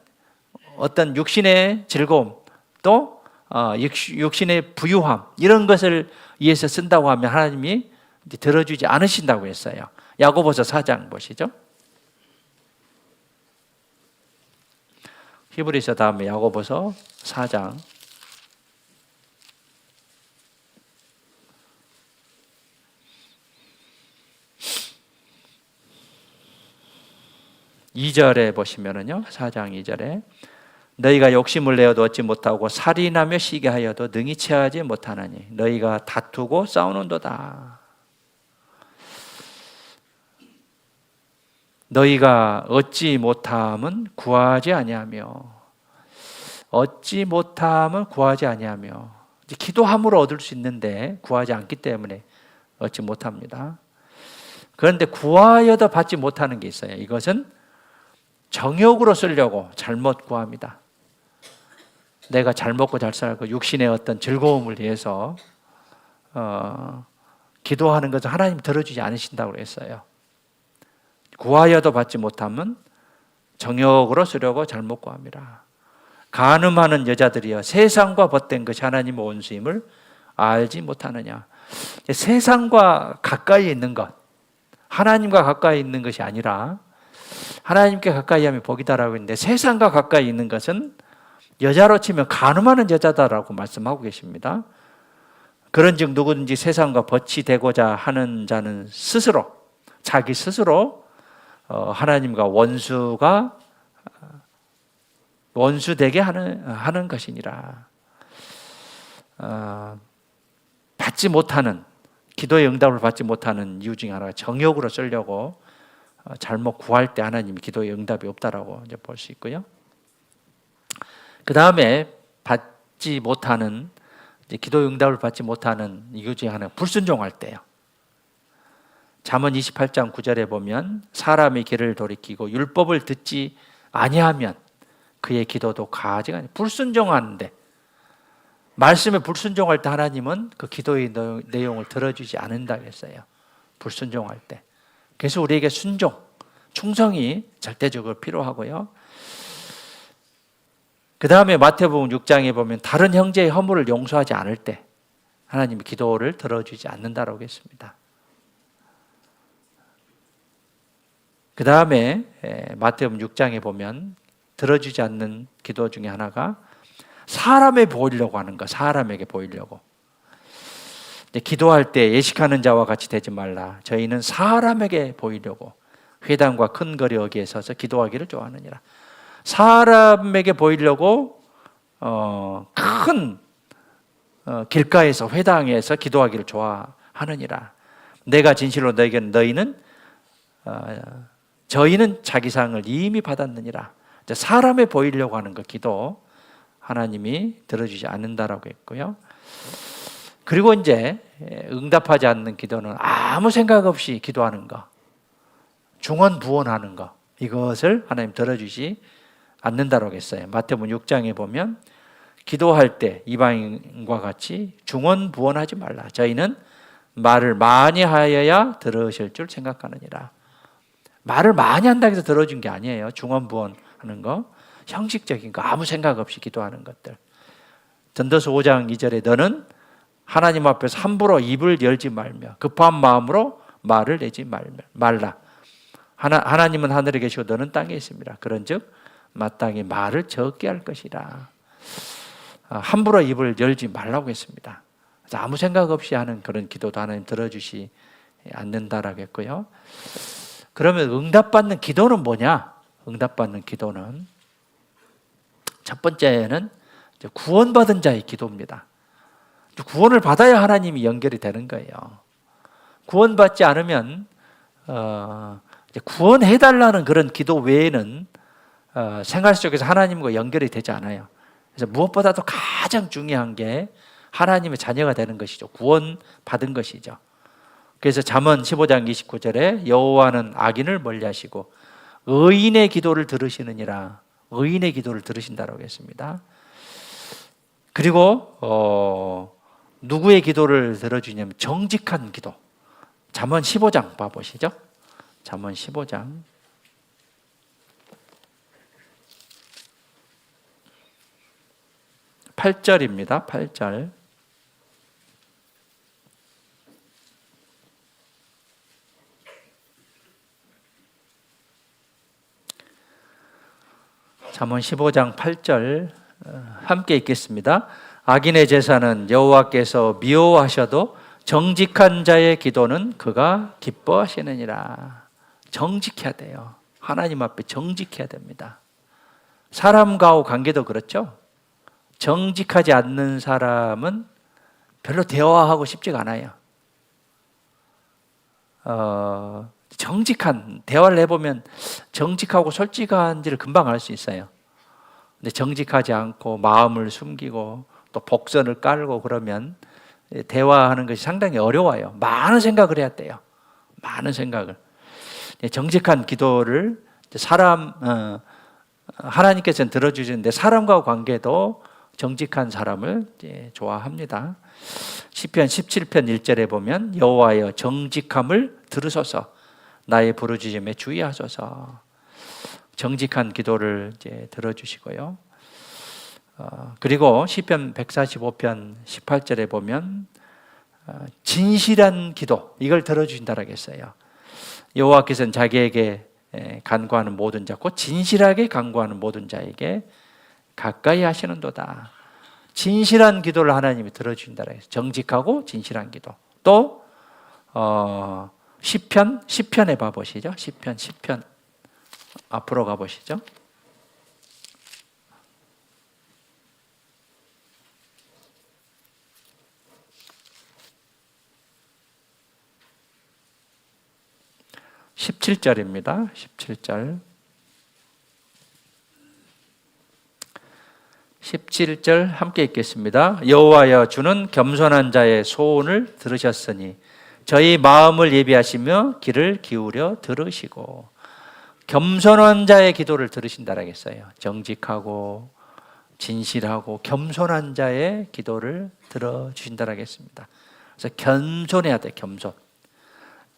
어떤 육신의 즐거움, 또 육신의 부유함, 이런 것을 위해서 쓴다고 하면 하나님이 들어주지 않으신다고 했어요. 야고보서 4장 보시죠. 히브리서 다음에 야고보서 4장 2절에 보시면은요, 4장 2절에 너희가 욕심을 내어도 얻지 못하고 살인하며 시게 하여도 능히 취하지 못하나니 너희가 다투고 싸우는도다. 너희가 얻지 못함은 구하지 아니하며, 얻지 못함은 구하지 아니하며, 기도함으로 얻을 수 있는데 구하지 않기 때문에 얻지 못합니다. 그런데 구하여도 받지 못하는 게 있어요. 이것은 정욕으로 쓰려고 잘못 구합니다. 내가 잘 먹고 잘 살고 육신의 어떤 즐거움을 위해서 기도하는 것을 하나님 들어주지 않으신다고 했어요. 구하여도 받지 못하면 정욕으로 쓰려고 잘못 구합니다. 간음하는 여자들이여 세상과 벗된 것이 하나님의 원수임을 알지 못하느냐. 세상과 가까이 있는 것, 하나님과 가까이 있는 것이 아니라 하나님께 가까이 하면 복이다라고 했는데, 세상과 가까이 있는 것은 여자로 치면 간음하는 여자다라고 말씀하고 계십니다. 그런즉 누구든지 세상과 벗이 되고자 하는 자는 스스로, 자기 스스로 하나님과 원수되게 하는 것이니라. 받지 못하는, 기도의 응답을 받지 못하는 이유 중에 하나가 정욕으로 쓰려고 잘못 구할 때 하나님이 기도의 응답이 없다라고 이제 볼 수 있고요. 그 다음에 받지 못하는, 이제 기도의 응답을 받지 못하는 이유 중에 하나가 불순종할 때예요. 잠언 28장 9절에 보면 사람의 길을 돌이키고 율법을 듣지 아니하면 그의 기도도 가지가 아니에요. 불순종하는데, 말씀에 불순종할 때 하나님은 그 기도의 내용을 들어주지 않는다고 했어요. 불순종할 때. 그래서 우리에게 순종, 충성이 절대적으로 필요하고요. 그 다음에 마태복음 6장에 보면 다른 형제의 허물을 용서하지 않을 때 하나님이 기도를 들어주지 않는다라고 했습니다. 그 다음에 마태복음 6장에 보면 들어주지 않는 기도 중에 하나가 사람에 보이려고 하는 거, 사람에게 보이려고. 기도할 때 예식하는 자와 같이 되지 말라. 저희는 사람에게 보이려고 회당과 큰 거리 여기에 서서 기도하기를 좋아하느니라. 사람에게 보이려고 큰 길가에서 회당에서 기도하기를 좋아하느니라. 내가 진실로 너에게 저희는 자기 상을 이미 받았느니라. 사람에 보이려고 하는 그 기도 하나님이 들어주지 않는다라고 했고요. 그리고 이제 응답하지 않는 기도는 아무 생각 없이 기도하는 거, 중언부언하는 거, 이것을 하나님 들어주지 않는다라고 했어요. 마태복음 6장에 보면 기도할 때 이방인과 같이 중언부언하지 말라. 저희는 말을 많이 하여야 들으실 줄 생각하느니라. 말을 많이 한다고 해서 들어준 게 아니에요. 중언부언하는 거, 형식적인 거, 아무 생각 없이 기도하는 것들. 전도서 5장 2절에 너는 하나님 앞에서 함부로 입을 열지 말며 급한 마음으로 말을 내지 말라. 하나님은 하늘에 계시고 너는 땅에 있습니다. 그런즉 마땅히 말을 적게 할 것이라. 함부로 입을 열지 말라고 했습니다. 아무 생각 없이 하는 그런 기도도 하나님 들어주시 않는다라고 했고요. 그러면 응답받는 기도는 뭐냐? 응답받는 기도는 첫 번째는 구원받은 자의 기도입니다. 구원을 받아야 하나님이 연결이 되는 거예요. 구원받지 않으면 구원해달라는 그런 기도 외에는 생활 속에서 하나님과 연결이 되지 않아요. 그래서 무엇보다도 가장 중요한 게 하나님의 자녀가 되는 것이죠. 구원받은 것이죠. 그래서 잠언 15장 29절에 여호와는 악인을 멀리하시고 의인의 기도를 들으시느니라. 의인의 기도를 들으신다라고 했습니다. 그리고 누구의 기도를 들어주냐면 정직한 기도. 잠언 15장 봐보시죠. 잠언 15장 8절입니다. 8절. 잠언 15장 8절 함께 읽겠습니다. 악인의 제사는 여호와께서 미워하셔도 정직한 자의 기도는 그가 기뻐하시느니라. 정직해야 돼요. 하나님 앞에 정직해야 됩니다. 사람과의 관계도 그렇죠. 정직하지 않는 사람은 별로 대화하고 싶지가 않아요. 정직한 대화를 해보면 정직하고 솔직한지를 금방 알 수 있어요. 근데 정직하지 않고 마음을 숨기고 또 복선을 깔고 그러면 대화하는 것이 상당히 어려워요. 많은 생각을 해야 돼요. 많은 생각을. 정직한 기도를 하나님께서는 들어주시는데 사람과 관계도 정직한 사람을 좋아합니다. 시편 17편 1절에 보면 여호와여 정직함을 들으소서 나의 부르짖음에 주의하소서. 정직한 기도를 들어주시고요. 그리고 시편 145편 18절에 보면 진실한 기도, 이걸 들어주신다라고 했어요. 여호와께서는 자기에게 간구하는 모든 자, 곧 진실하게 간구하는 모든 자에게 가까이 하시는도다. 진실한 기도를 하나님이 들어주신다라고 했어요. 정직하고 진실한 기도. 또 시편에 봐보시죠. 시편 앞으로 가보시죠. (17절입니다) 17절 17절 함께 읽겠습니다. 여호와여 주는 겸손한 자의 소원을 들으셨으니 저희 마음을 예비하시며 귀를 기울여 들으시고. 겸손한 자의 기도를 들으신다라고 했어요. 정직하고 진실하고 겸손한 자의 기도를 들어주신다라고 했습니다. 그래서 겸손해야 돼. 겸손.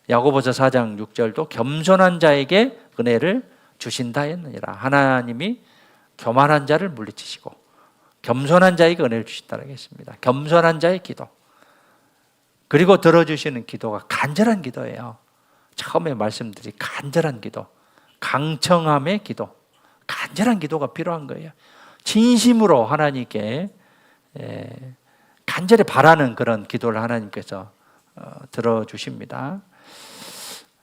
야고보서 4장 6절도 겸손한 자에게 은혜를 주신다 했느니라. 하나님이 교만한 자를 물리치시고 겸손한 자에게 은혜를 주신다라고 했습니다. 겸손한 자의 기도. 그리고 들어주시는 기도가 간절한 기도예요. 처음에 말씀드린 간절한 기도, 강청함의 기도, 간절한 기도가 필요한 거예요. 진심으로 하나님께 간절히 바라는 그런 기도를 하나님께서 들어주십니다.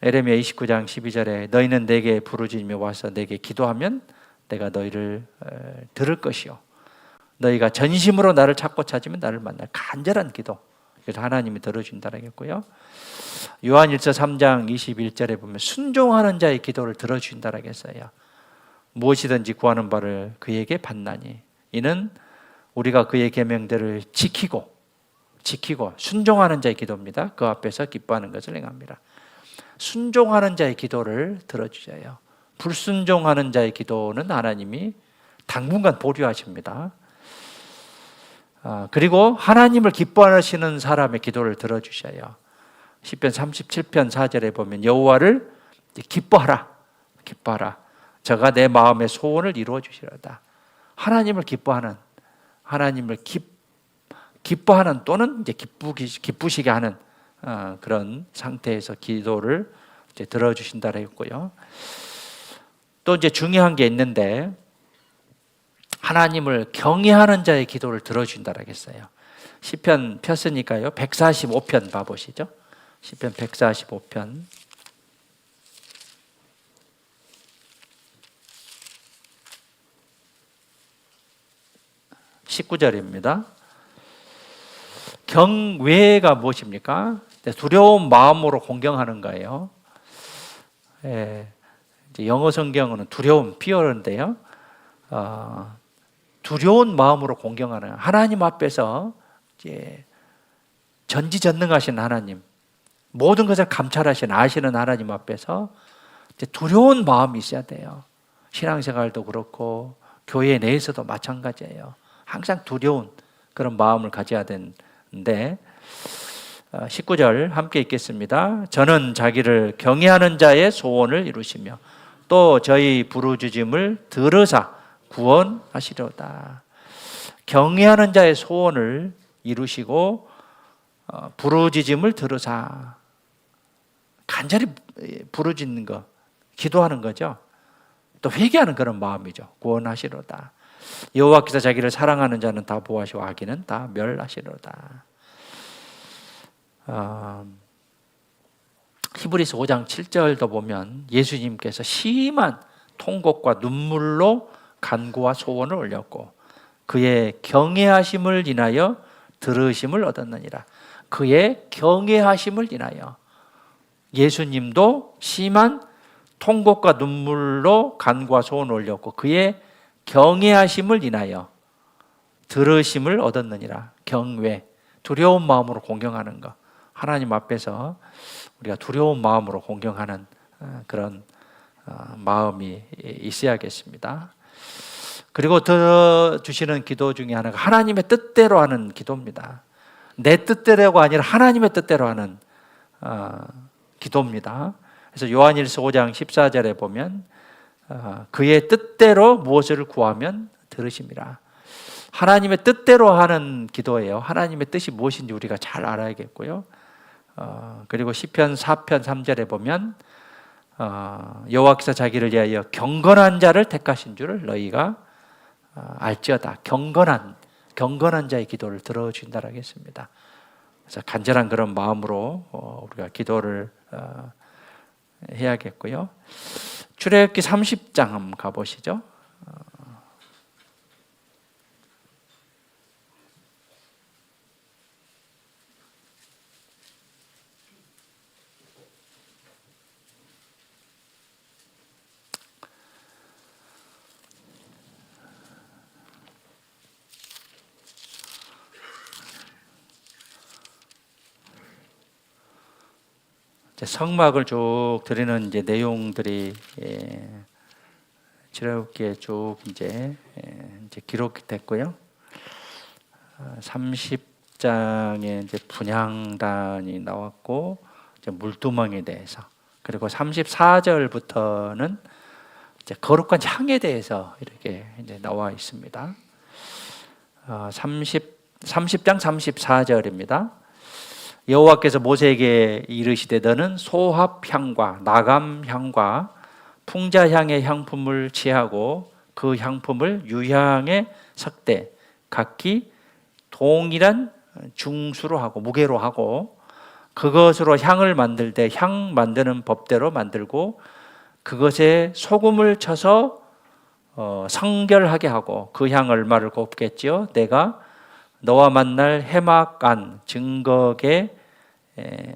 에레미야 29장 12절에 너희는 내게 부르짖으며 와서 내게 기도하면 내가 너희를 들을 것이요 너희가 전심으로 나를 찾고 찾으면 나를 만날. 간절한 기도. 그래서 하나님이 들어준다라고 했고요. 요한일서 3장 21절에 보면 순종하는 자의 기도를 들어주신다라고 했어요. 무엇이든지 구하는 바를 그에게 받나니 이는 우리가 그의 계명들을 지키고 순종하는 자의 기도입니다. 그 앞에서 기뻐하는 것을 행합니다. 순종하는 자의 기도를 들어주셔요. 불순종하는 자의 기도는 하나님이 당분간 보류하십니다. 그리고 하나님을 기뻐하시는 사람의 기도를 들어주셔요. 시편 37편 4절에 보면 여호와를 기뻐하라. 기뻐하라. 저가 내 마음의 소원을 이루어 주시려다. 하나님을 기뻐하는, 하나님을 기뻐하는 또는 이제 기쁘시게 하는 그런 상태에서 기도를 이제 들어주신다고 했고요. 또 이제 중요한 게 있는데 하나님을 경외하는 자의 기도를 들어준다고 했어요. 시편 폈으니까요. 145편 봐보시죠. 시편 145편 19절입니다. 경외가 무엇입니까? 두려운 마음으로 공경하는 거예요. 이제 영어 성경은 두려움, fear인데요. 두려운 마음으로 공경하는 하나님 앞에서 이제 전지전능하신 하나님, 모든 것을 감찰하시는 아시는 하나님 앞에서 이제 두려운 마음이 있어야 돼요. 신앙생활도 그렇고 교회 내에서도 마찬가지예요. 항상 두려운 그런 마음을 가져야 되는데 19절 함께 읽겠습니다. 저는 자기를 경외하는 자의 소원을 이루시며 또 저희 부르짖음을 들으사 구원하시려다. 경외하는 자의 소원을 이루시고 부르짖음을 들으사, 간절히 부르짖는 거, 기도하는 거죠. 또 회개하는 그런 마음이죠. 구원하시로다. 여호와께서 자기를 사랑하는 자는 다 보호하시고 악인은 다 멸하시로다. 히브리서 5장 7절도 보면 예수님께서 심한 통곡과 눈물로 간구와 소원을 올렸고 그의 경외하심을 인하여 들으심을 얻었느니라. 그의 경외하심을 인하여 예수님도 심한 통곡과 눈물로 간구와 소원을 올렸고 그의 경외하심을 인하여 들으심을 얻었느니라. 경외, 두려운 마음으로 공경하는 것. 하나님 앞에서 우리가 두려운 마음으로 공경하는 그런 마음이 있어야겠습니다. 그리고 들어주시는 기도 중에 하나가 하나님의 뜻대로 하는 기도입니다. 내 뜻대로가 아니라 하나님의 뜻대로 하는 기도입니다. 그래서 요한일서 5장 14절에 보면 그의 뜻대로 무엇을 구하면 들으심이라. 하나님의 뜻대로 하는 기도예요. 하나님의 뜻이 무엇인지 우리가 잘 알아야겠고요. 그리고 시편 4편 3절에 보면 여호와께서 자기를 위하여 경건한 자를 택하신 줄을 너희가 알지어다. 경건한 자의 기도를 들어준다고 하겠습니다. 그래서 간절한 그런 마음으로 우리가 기도를 해야겠고요. 출애굽기 30장 한번 가보시죠. 성막을 쭉 드리는 이제 내용들이 출애굽기에 쭉 이제 기록됐고요. 30장에 이제 분향단이 나왔고 이제 물두멍에 대해서, 그리고 34절부터는 이제 거룩한 향에 대해서 이렇게 이제 나와 있습니다. 30장 34절입니다. 여호와께서 모세에게 이르시되 너는 소합향과 나감향과 풍자향의 향품을 취하고 그 향품을 유향에 섞되 각기 동일한 중수로 하고 무게로 하고 그것으로 향을 만들 때 향 만드는 법대로 만들고 그것에 소금을 쳐서 성결하게 하고 그 향 얼마를 곱겠지요. 내가 너와 만날 해막간 증거계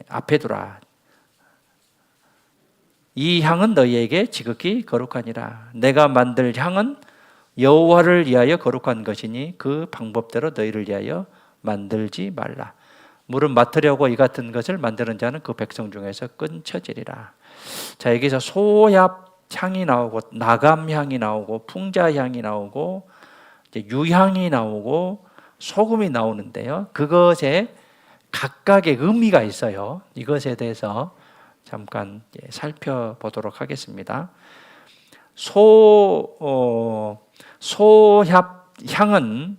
앞에 두라. 이 향은 너희에게 지극히 거룩하니라. 내가 만들 향은 여호와를 위하여 거룩한 것이니 그 방법대로 너희를 위하여 만들지 말라. 물은 맡으려고 이 같은 것을 만드는 자는 그 백성 중에서 끊쳐지리라. 자, 여기서 소합 향이 나오고 나감 향이 나오고 풍자 향이 나오고 이제 유향이 나오고 소금이 나오는데요. 그것에 각각의 의미가 있어요. 이것에 대해서 잠깐 살펴보도록 하겠습니다. 소합향은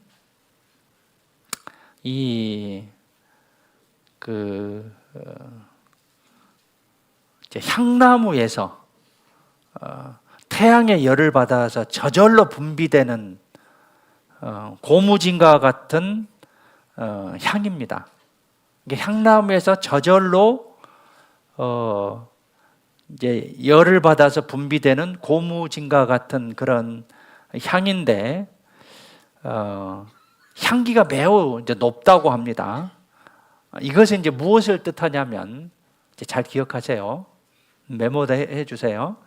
이제 향나무에서 태양의 열을 받아서 저절로 분비되는 고무진과 같은 향입니다. 이게 향나무에서 저절로 이제 열을 받아서 분비되는 고무진과 같은 그런 향인데 향기가 매우 이제 높다고 합니다. 이것은 이제 무엇을 뜻하냐면 이제 잘 기억하세요. 메모해 주세요.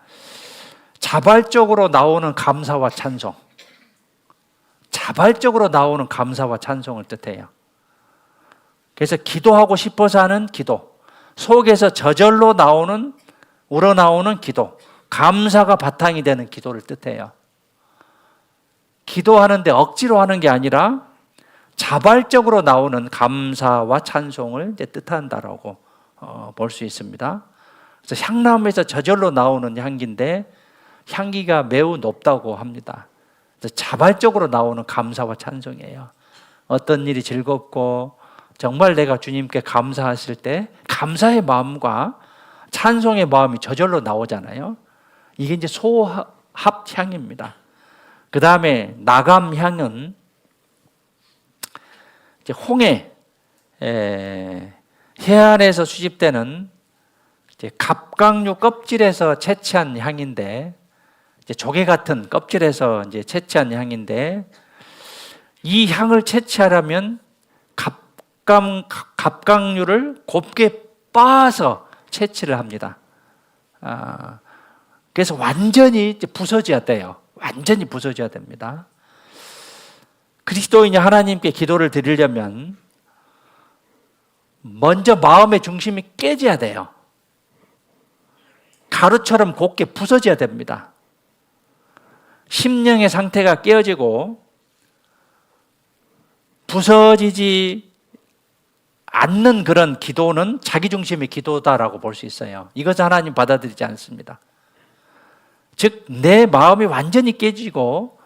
자발적으로 나오는 감사와 찬송. 자발적으로 나오는 감사와 찬송을 뜻해요. 그래서 기도하고 싶어서 하는 기도, 속에서 저절로 우러나오는 기도, 감사가 바탕이 되는 기도를 뜻해요. 기도하는데 억지로 하는 게 아니라 자발적으로 나오는 감사와 찬송을 이제 뜻한다라고 볼 수 있습니다. 그래서 향나무에서 저절로 나오는 향기인데 향기가 매우 높다고 합니다. 그래서 자발적으로 나오는 감사와 찬송이에요. 어떤 일이 즐겁고 정말 내가 주님께 감사했을 때 감사의 마음과 찬송의 마음이 저절로 나오잖아요. 이게 이제 소합향입니다. 그 다음에 나감향은 이제 홍해 해안에서 수집되는 이제 갑각류 껍질에서 채취한 향인데, 이제 조개 같은 껍질에서 이제 채취한 향인데, 이 향을 채취하려면 갑각류를 곱게 빻아서 채취를 합니다. 그래서 완전히 이제 부서져야 돼요. 완전히 부서져야 됩니다. 그리스도인이 하나님께 기도를 드리려면 먼저 마음의 중심이 깨져야 돼요. 가루처럼 곱게 부서져야 됩니다. 심령의 상태가 깨어지고 부서지지 않는 그런 기도는 자기중심의 기도다라고 볼 수 있어요. 이것은 하나님 받아들이지 않습니다. 즉, 내 마음이 완전히 깨지고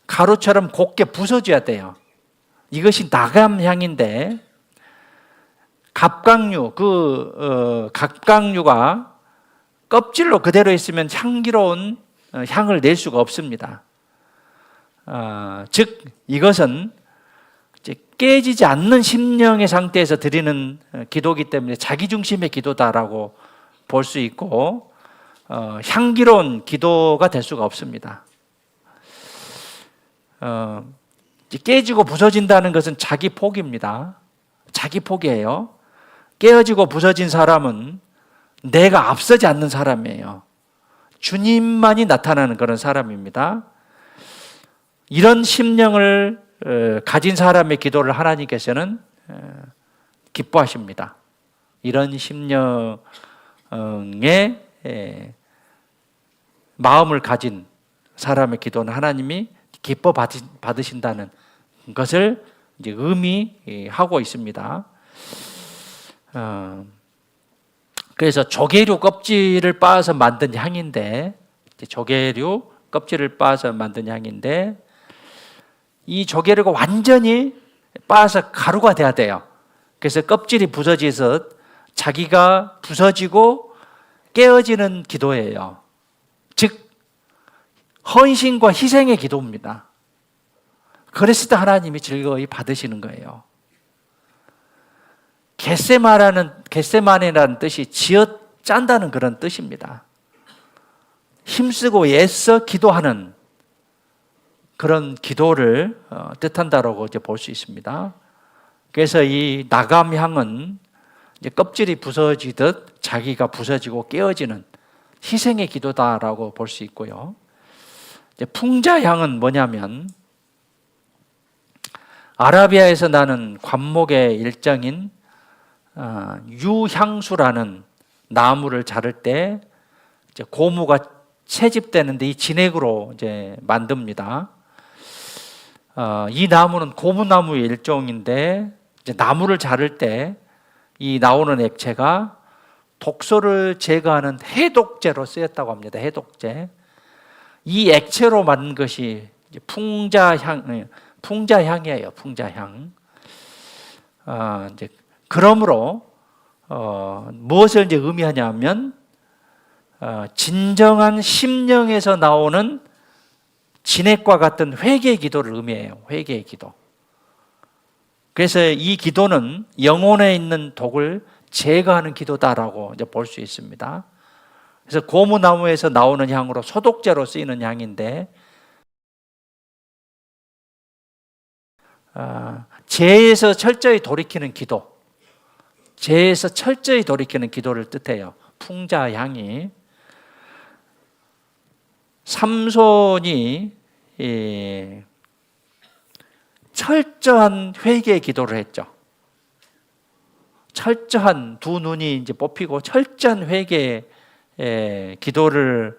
가루처럼 곱게 부서져야 돼요. 이것이 나감향인데, 갑각류, 갑각류가 껍질로 그대로 있으면 향기로운 향을 낼 수가 없습니다. 즉, 이것은 깨지지 않는 심령의 상태에서 드리는 기도이기 때문에 자기중심의 기도다라고 볼 수 있고, 향기로운 기도가 될 수가 없습니다. 깨지고 부서진다는 것은 자기 포기입니다. 자기 포기예요. 깨어지고 부서진 사람은 내가 앞서지 않는 사람이에요. 주님만이 나타나는 그런 사람입니다. 이런 심령을 가진 사람의 기도를 하나님께서는 기뻐하십니다. 이런 심령의 마음을 가진 사람의 기도는 하나님이 기뻐 받으신다는 것을 이제 의미하고 있습니다. 그래서 조개류 껍질을 빻아서 만든 향인데, 조개류 껍질을 빻아서 만든 향인데, 이 조개류가 완전히 빻아서 가루가 돼야 돼요. 그래서 껍질이 부서져서 자기가 부서지고 깨어지는 기도예요. 즉, 헌신과 희생의 기도입니다. 그랬을 때 하나님이 즐거이 받으시는 거예요. 겟세마네라는 뜻이 지어 짠다는 그런 뜻입니다. 힘쓰고 애써 기도하는 그런 기도를 뜻한다라고 이제 볼 수 있습니다. 그래서 이 나감향은 이제 껍질이 부서지듯 자기가 부서지고 깨어지는 희생의 기도다라고 볼 수 있고요. 이제 풍자향은 뭐냐면 아라비아에서 나는 관목의 일종인 유향수라는 나무를 자를 때 이제 고무가 채집되는데 이 진액으로 이제 만듭니다. 이 나무는 고무나무의 일종인데 이제 나무를 자를 때 이 나오는 액체가 독소를 제거하는 해독제로 쓰였다고 합니다. 해독제. 이 액체로 만든 것이 이제 풍자향이에요. 풍자향. 이제 그러므로 무엇을 이제 의미하냐면 진정한 심령에서 나오는 진액과 같은 회개의 기도를 의미해요. 회개의 기도. 그래서 이 기도는 영혼에 있는 독을 제거하는 기도다라고 이제 볼 수 있습니다. 그래서 고무나무에서 나오는 향으로 소독제로 쓰이는 향인데 죄에서 철저히 돌이키는 기도, 죄에서 철저히 돌이키는 기도를 뜻해요. 풍자향이. 삼손이 철저한 회개의 기도를 했죠. 철저한 두 눈이 이제 뽑히고 철저한 회개의 기도를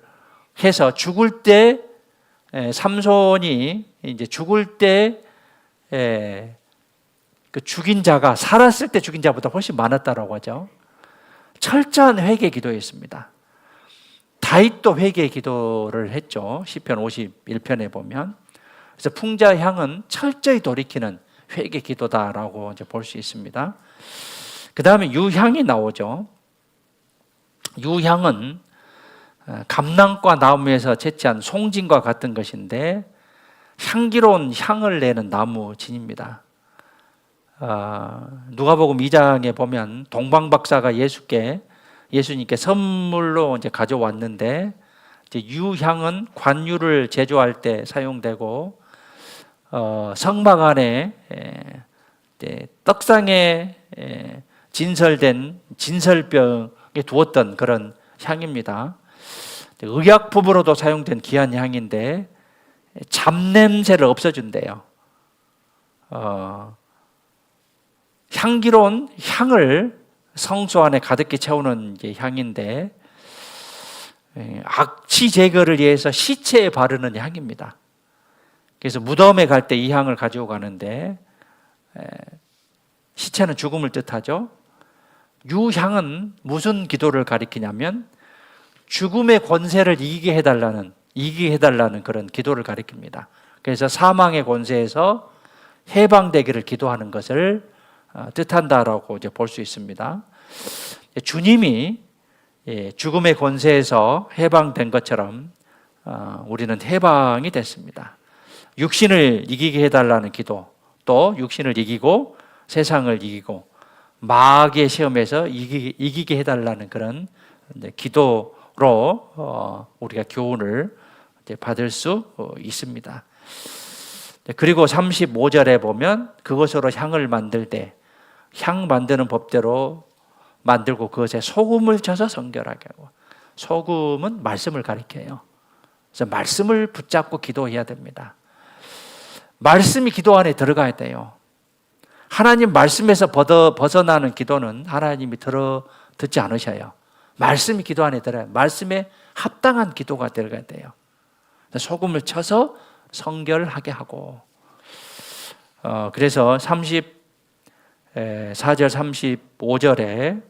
해서 죽을 때 삼손이 이제 죽을 때 그 죽인 자가 살았을 때 죽인 자보다 훨씬 많았다라고 하죠. 철저한 회개 기도였습니다. 다윗도 회개 기도를 했죠. 시편 51편에 보면. 그래서 풍자향은 철저히 돌이키는 회개 기도다라고 이제 볼 수 있습니다. 그 다음에 유향이 나오죠. 유향은 감람과 나무에서 채취한 송진과 같은 것인데 향기로운 향을 내는 나무 진입니다. 누가복음 2장에 보면 동방박사가 예수님께 선물로 이제 가져왔는데 이제 유향은 관유를 제조할 때 사용되고 성막 안에 떡상에 진설된 진설병에 두었던 그런 향입니다. 의약품으로도 사용된 귀한 향인데 잡냄새를 없애준대요. 향기로운 향을 성소 안에 가득히 채우는 이제 향인데 악취 제거를 위해서 시체에 바르는 향입니다. 그래서 무덤에 갈 때 이 향을 가지고 가는데 시체는 죽음을 뜻하죠. 유향은 무슨 기도를 가리키냐면 죽음의 권세를 이기게 해달라는 그런 기도를 가리킵니다. 그래서 사망의 권세에서 해방되기를 기도하는 것을 뜻한다라고 이제 볼 수 있습니다. 주님이 죽음의 권세에서 해방된 것처럼 우리는 해방이 됐습니다. 육신을 이기게 해달라는 기도, 또 육신을 이기고 세상을 이기고 마귀의 시험에서 이기게 해달라는 그런 기도로 우리가 교훈을 받을 수 있습니다. 그리고 35절에 보면 그것으로 향을 만들 때 향 만드는 법대로 만들고 그것에 소금을 쳐서 성결하게 하고, 소금은 말씀을 가리켜요. 그래서 말씀을 붙잡고 기도해야 됩니다. 말씀이 기도 안에 들어가야 돼요. 하나님 말씀에서 벗어나는 기도는 하나님이 듣지 않으셔요. 말씀이 기도 안에 들어가요. 말씀에 합당한 기도가 들어가야 돼요. 소금을 쳐서 성결하게 하고, 그래서 34절 35절에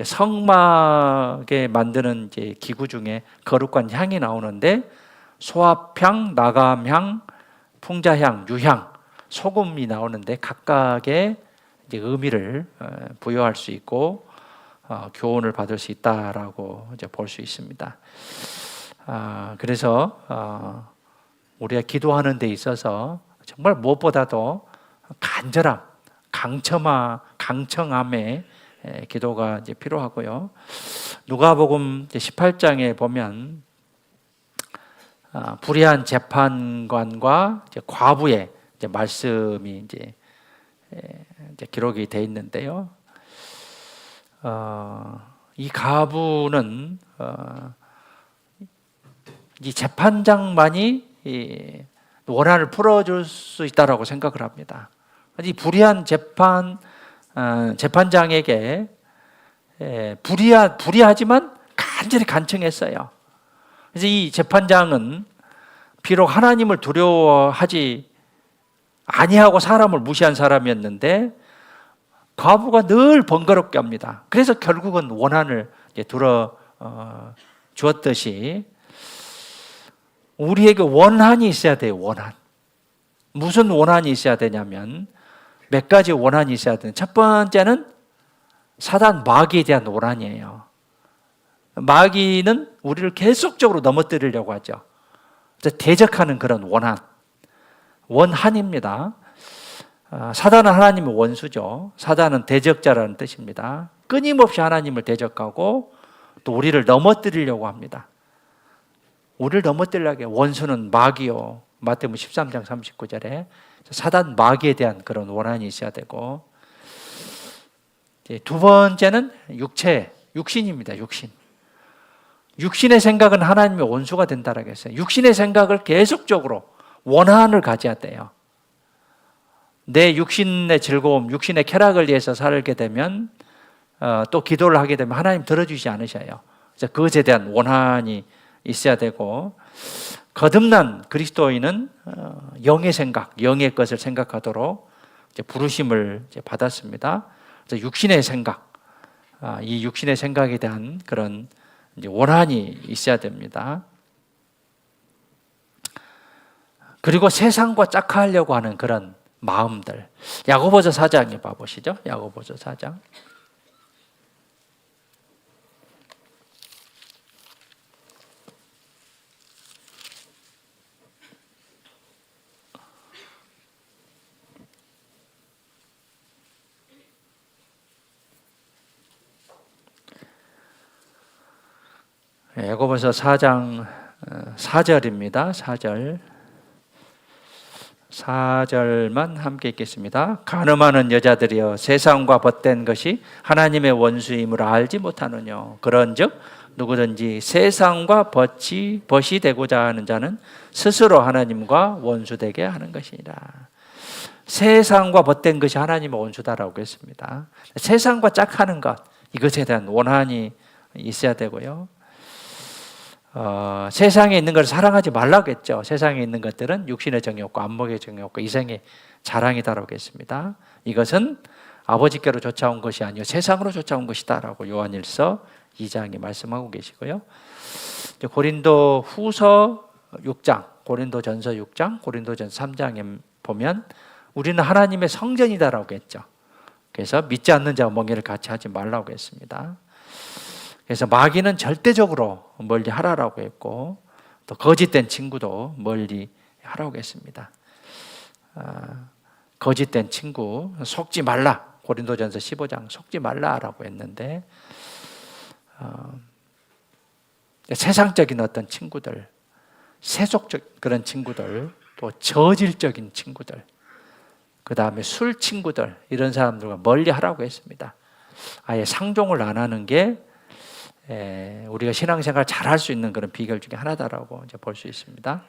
성막에 만드는 이제 기구 중에 거룩한 향이 나오는데 소합향, 나감향, 풍자향, 유향, 소금이 나오는데 각각의 이제 의미를 부여할 수 있고 교훈을 받을 수 있다라고 이제 볼 수 있습니다. 그래서 우리가 기도하는 데 있어서 정말 무엇보다도 간절함, 강청함의 기도가 이제 필요하고요. 누가복음 18장에 보면 불의한 재판관과 이제 과부의 이제 말씀이 이제 기록이 돼 있는데요. 이 과부는 이 재판장만이 원한을 풀어줄 수 있다라고 생각을 합니다. 이 불의한 재판장에게 불의하지만 간절히 간청했어요. 그래서 이 재판장은 비록 하나님을 두려워하지 아니하고 사람을 무시한 사람이었는데 과부가 늘 번거롭게 합니다. 그래서 결국은 원한을 들어 주었듯이 우리에게 원한이 있어야 돼요. 원한. 무슨 원한이 있어야 되냐면 몇 가지 원한이 있어야 되는. 첫 번째는 사단 마귀에 대한 원한이에요. 마귀는 우리를 계속적으로 넘어뜨리려고 하죠. 대적하는 그런 원한입니다. 사단은 하나님의 원수죠. 사단은 대적자라는 뜻입니다. 끊임없이 하나님을 대적하고 또 우리를 넘어뜨리려고 합니다. 우리를 넘어뜨리려고 원수는 마귀요. 마태복음 13장 39절에 사단 마귀에 대한 그런 원한이 있어야 되고, 두 번째는 육신입니다. 육신의 생각은 하나님의 원수가 된다라고 했어요. 육신의 생각을 계속적으로 원한을 가져야 돼요. 내 육신의 즐거움, 육신의 쾌락을 위해서 살게 되면 또 기도를 하게 되면 하나님 들어주지 않으셔요. 그래서 그것에 대한 원한이 있어야 되고, 거듭난 그리스도인은 영의 생각, 영의 것을 생각하도록 부르심을 받았습니다. 그래서 육신의 생각, 이 육신의 생각에 대한 그런 원한이 있어야 됩니다. 그리고 세상과 짝하려고 하는 그런 마음들. 야고보서 4장에 봐보시죠. 야고보서 4장. 야고보서 4장 4절입니다. 4절만 함께 읽겠습니다. 가늠하는 여자들이여 세상과 벗된 것이 하나님의 원수임을 알지 못하느뇨. 그런즉 누구든지 세상과 벗이 되고자 하는 자는 스스로 하나님과 원수되게 하는 것이니라. 세상과 벗된 것이 하나님의 원수다라고 했습니다. 세상과 짝하는 것, 이것에 대한 원한이 있어야 되고요. 세상에 있는 걸 사랑하지 말라고 했죠. 세상에 있는 것들은 육신의 정욕과 안목의 정욕과 이생의 자랑이다라고 했습니다. 이것은 아버지께로 쫓아온 것이 아니요 세상으로 쫓아온 것이다라고 요한일서 2장에 말씀하고 계시고요. 고린도 후서 6장, 고린도 전서 6장, 고린도 전서 3장에 보면 우리는 하나님의 성전이다라고 했죠. 그래서 믿지 않는 자와 멍에를 같이 하지 말라고 했습니다. 그래서 마귀는 절대적으로 멀리 하라라고 했고, 또 거짓된 친구도 멀리 하라고 했습니다. 거짓된 친구, 속지 말라. 고린도전서 15장 속지 말라라고 했는데, 세상적인 어떤 친구들, 세속적 그런 친구들, 또 저질적인 친구들, 그 다음에 술 친구들, 이런 사람들과 멀리 하라고 했습니다. 아예 상종을 안 하는 게 우리가 신앙생활 잘 할 수 있는 그런 비결 중에 하나다라고 이제 볼 수 있습니다.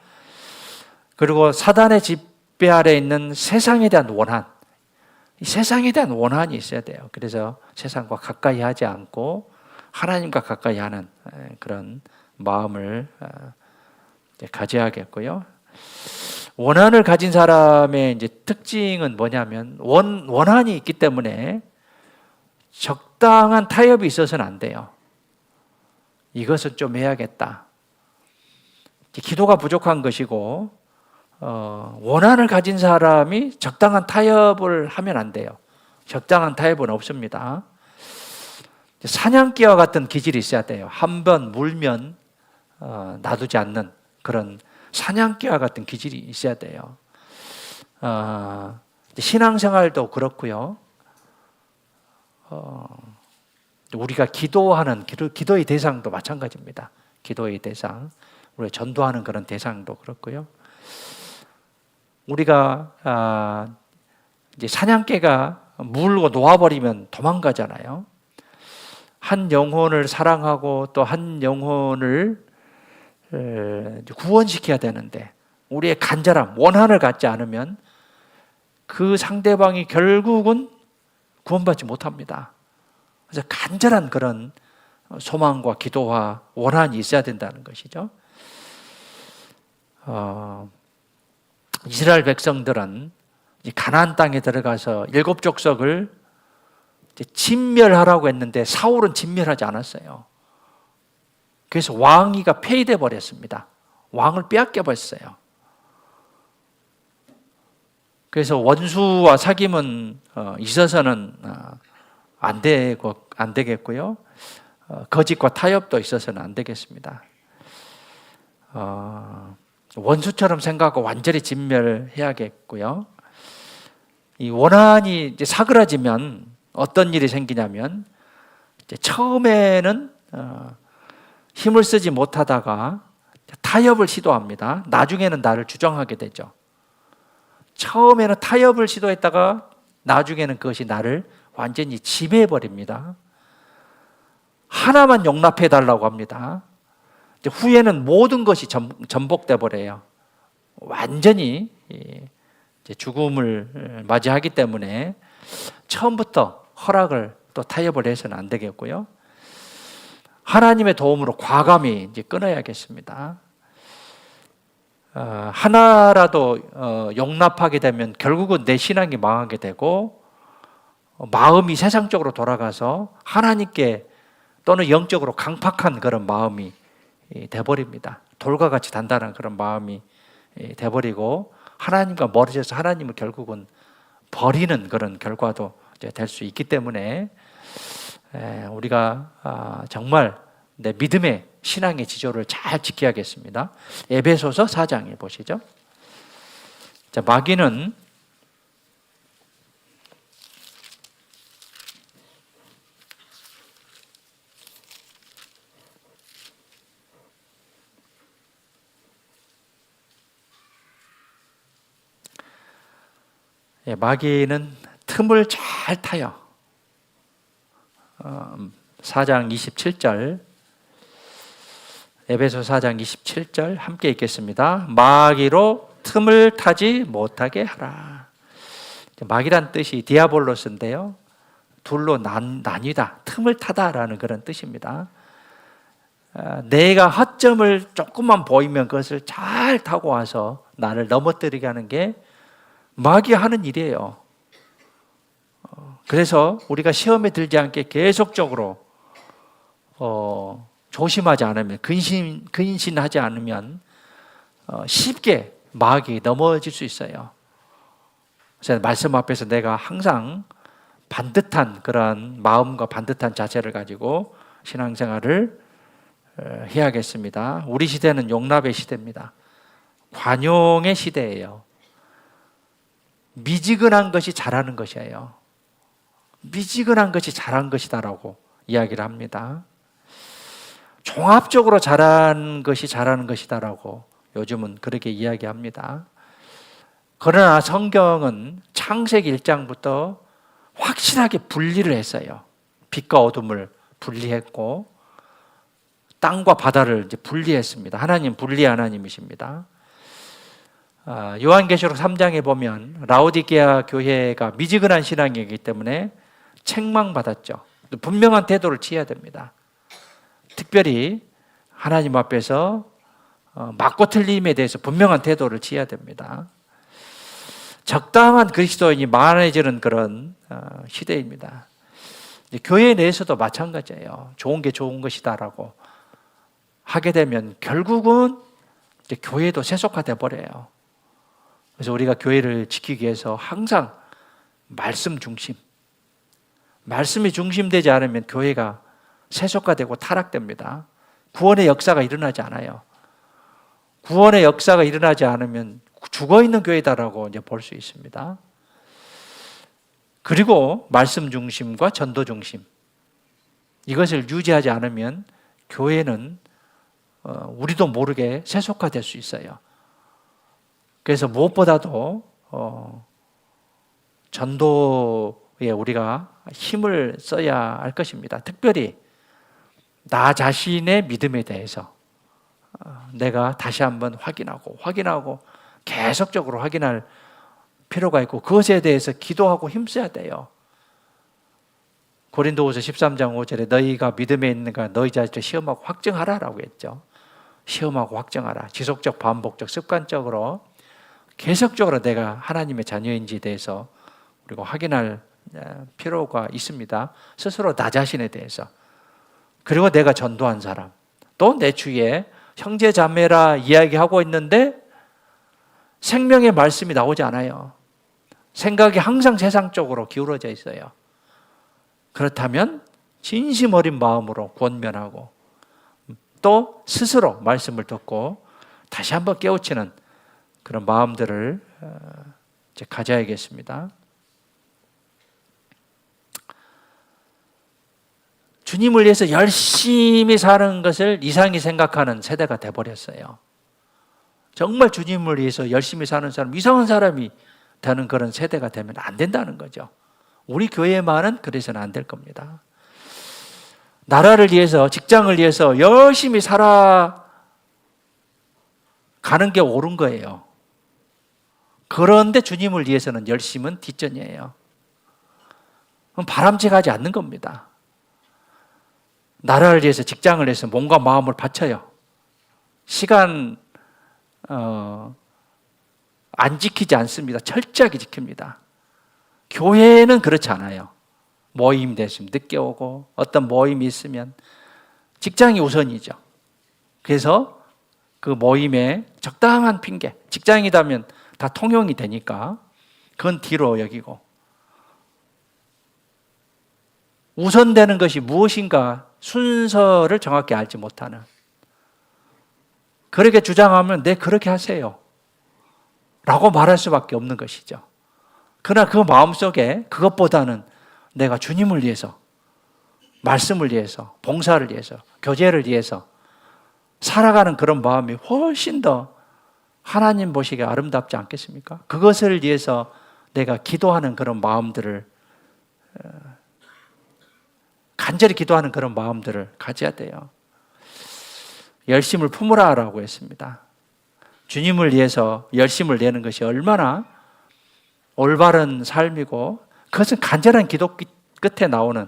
그리고 사단의 지배 아래 있는 세상에 대한 원한, 이 세상에 대한 원한이 있어야 돼요. 그래서 세상과 가까이 하지 않고 하나님과 가까이 하는 그런 마음을 가져야겠고요. 원한을 가진 사람의 이제 특징은 뭐냐면 원한이 있기 때문에 적당한 타협이 있어서는 안 돼요. 이것은 좀 해야겠다. 기도가 부족한 것이고, 원한을 가진 사람이 적당한 타협을 하면 안 돼요. 적당한 타협은 없습니다. 사냥개와 같은 기질이 있어야 돼요. 한 번 물면 놔두지 않는 그런 사냥개와 같은 기질이 있어야 돼요. 신앙생활도 그렇고요. 우리가 기도하는 기도의 대상도 마찬가지입니다. 기도의 대상, 우리가 전도하는 그런 대상도 그렇고요. 우리가 이제 사냥개가 물고 놓아버리면 도망가잖아요. 한 영혼을 사랑하고 또 한 영혼을 구원시켜야 되는데 우리의 간절함, 원한을 갖지 않으면 그 상대방이 결국은 구원받지 못합니다. 그래서 간절한 그런 소망과 기도와 원한이 있어야 된다는 것이죠. 이스라엘 백성들은 가나안 땅에 들어가서 7 족속을 이제 진멸하라고 했는데 사울은 진멸하지 않았어요. 그래서 왕위가 폐위돼 버렸습니다. 왕을 빼앗겨 버렸어요. 그래서 원수와 사귐은 있어서는 안 되겠고요. 거짓과 타협도 있어서는 안 되겠습니다. 원수처럼 생각하고 완전히 진멸해야겠고요. 이 원한이 이제 사그라지면 어떤 일이 생기냐면, 이제 처음에는 힘을 쓰지 못하다가 타협을 시도합니다. 나중에는 나를 주장하게 되죠. 처음에는 타협을 시도했다가 나중에는 그것이 나를 완전히 지배해버립니다. 하나만 용납해달라고 합니다. 이제 후에는 모든 것이 전복돼 버려요. 완전히 이제 죽음을 맞이하기 때문에 처음부터 허락을 또 타협을 해서는 안 되겠고요. 하나님의 도움으로 과감히 이제 끊어야겠습니다. 하나라도 용납하게 되면 결국은 내 신앙이 망하게 되고, 마음이 세상적으로 돌아가서 하나님께 또는 영적으로 강팍한 그런 마음이 돼버립니다. 돌과 같이 단단한 그런 마음이 돼버리고 하나님과 멀어져서 하나님을 결국은 버리는 그런 결과도 될 수 있기 때문에 우리가 정말 내 믿음의 신앙의 지조를 잘 지켜야겠습니다. 에베소서 4장에 보시죠. 자, 마귀는 틈을 잘 타요. 4장 27절, 에베소 4장 27절 함께 읽겠습니다. 마귀로 틈을 타지 못하게 하라. 마귀란 뜻이 디아볼로스인데요, 둘로 나뉘다, 틈을 타다라는 그런 뜻입니다. 내가 허점을 조금만 보이면 그것을 잘 타고 와서 나를 넘어뜨리게 하는 게 마귀 하는 일이에요. 그래서 우리가 시험에 들지 않게 계속적으로 조심하지 않으면, 근신하지 않으면 쉽게 마귀에 넘어질 수 있어요. 그래서 말씀 앞에서 내가 항상 반듯한 그런 마음과 반듯한 자세를 가지고 신앙생활을 해야겠습니다. 우리 시대는 용납의 시대입니다. 관용의 시대예요. 미지근한 것이 잘하는 것이에요. 미지근한 것이 잘한 것이다라고 이야기를 합니다. 종합적으로 잘한 것이 잘하는 것이다라고 요즘은 그렇게 이야기합니다. 그러나 성경은 창세기 1장부터 확실하게 분리를 했어요. 빛과 어둠을 분리했고 땅과 바다를 이제 분리했습니다. 하나님 분리 하나님이십니다. 요한계시록 3장에 보면 라오디게아 교회가 미지근한 신앙이기 때문에 책망받았죠. 분명한 태도를 취해야 됩니다. 특별히 하나님 앞에서 맞고 틀림에 대해서 분명한 태도를 취해야 됩니다. 적당한 그리스도인이 많아지는 그런 시대입니다. 교회 내에서도 마찬가지예요. 좋은 게 좋은 것이다라고 하게 되면 결국은 이제 교회도 세속화돼 버려요. 그래서 우리가 교회를 지키기 위해서 항상 말씀 중심, 말씀이 중심되지 않으면 교회가 세속화되고 타락됩니다. 구원의 역사가 일어나지 않아요. 구원의 역사가 일어나지 않으면 죽어있는 교회다라고 이제 볼 수 있습니다. 그리고 말씀 중심과 전도 중심, 이것을 유지하지 않으면 교회는 우리도 모르게 세속화될 수 있어요. 그래서 무엇보다도 전도에 우리가 힘을 써야 할 것입니다. 특별히 나 자신의 믿음에 대해서 내가 다시 한번 확인하고 계속적으로 확인할 필요가 있고 그것에 대해서 기도하고 힘써야 돼요. 고린도후서 13장 5절에 너희가 믿음에 있는가 너희 자신을 시험하고 확증하라라고 했죠. 시험하고 확증하라. 지속적, 반복적, 습관적으로 계속적으로 내가 하나님의 자녀인지에 대해서 우리가 확인할 필요가 있습니다. 스스로 나 자신에 대해서. 그리고 내가 전도한 사람, 또 내 주위에 형제 자매라 이야기하고 있는데 생명의 말씀이 나오지 않아요. 생각이 항상 세상 쪽으로 기울어져 있어요. 그렇다면 진심 어린 마음으로 권면하고 또 스스로 말씀을 듣고 다시 한번 깨우치는 그런 마음들을 이제 가져야겠습니다. 주님을 위해서 열심히 사는 것을 이상히 생각하는 세대가 돼버렸어요. 정말 주님을 위해서 열심히 사는 사람, 이상한 사람이 되는 그런 세대가 되면 안 된다는 거죠. 우리 교회만은 그래서는 안 될 겁니다. 나라를 위해서, 직장을 위해서 열심히 살아가는 게 옳은 거예요. 그런데 주님을 위해서는 열심은 뒷전이에요. 그럼 바람직하지 않는 겁니다. 나라를 위해서, 직장을 위해서 몸과 마음을 바쳐요. 시간 안 지키지 않습니다. 철저하게 지킵니다. 교회는 그렇지 않아요. 모임 됐으면 늦게 오고 어떤 모임이 있으면 직장이 우선이죠. 그래서 그 모임에 적당한 핑계, 직장이라면 다 통용이 되니까 그건 뒤로 여기고 우선되는 것이 무엇인가 순서를 정확히 알지 못하는, 그렇게 주장하면 네 그렇게 하세요 라고 말할 수밖에 없는 것이죠. 그러나 그 마음속에 그것보다는 내가 주님을 위해서, 말씀을 위해서, 봉사를 위해서, 교제를 위해서 살아가는 그런 마음이 훨씬 더 하나님 보시기에 아름답지 않겠습니까? 그것을 위해서 내가 기도하는 그런 마음들을, 간절히 기도하는 그런 마음들을 가져야 돼요. 열심을 품으라라고 했습니다. 주님을 위해서 열심을 내는 것이 얼마나 올바른 삶이고 그것은 간절한 기도 끝에 나오는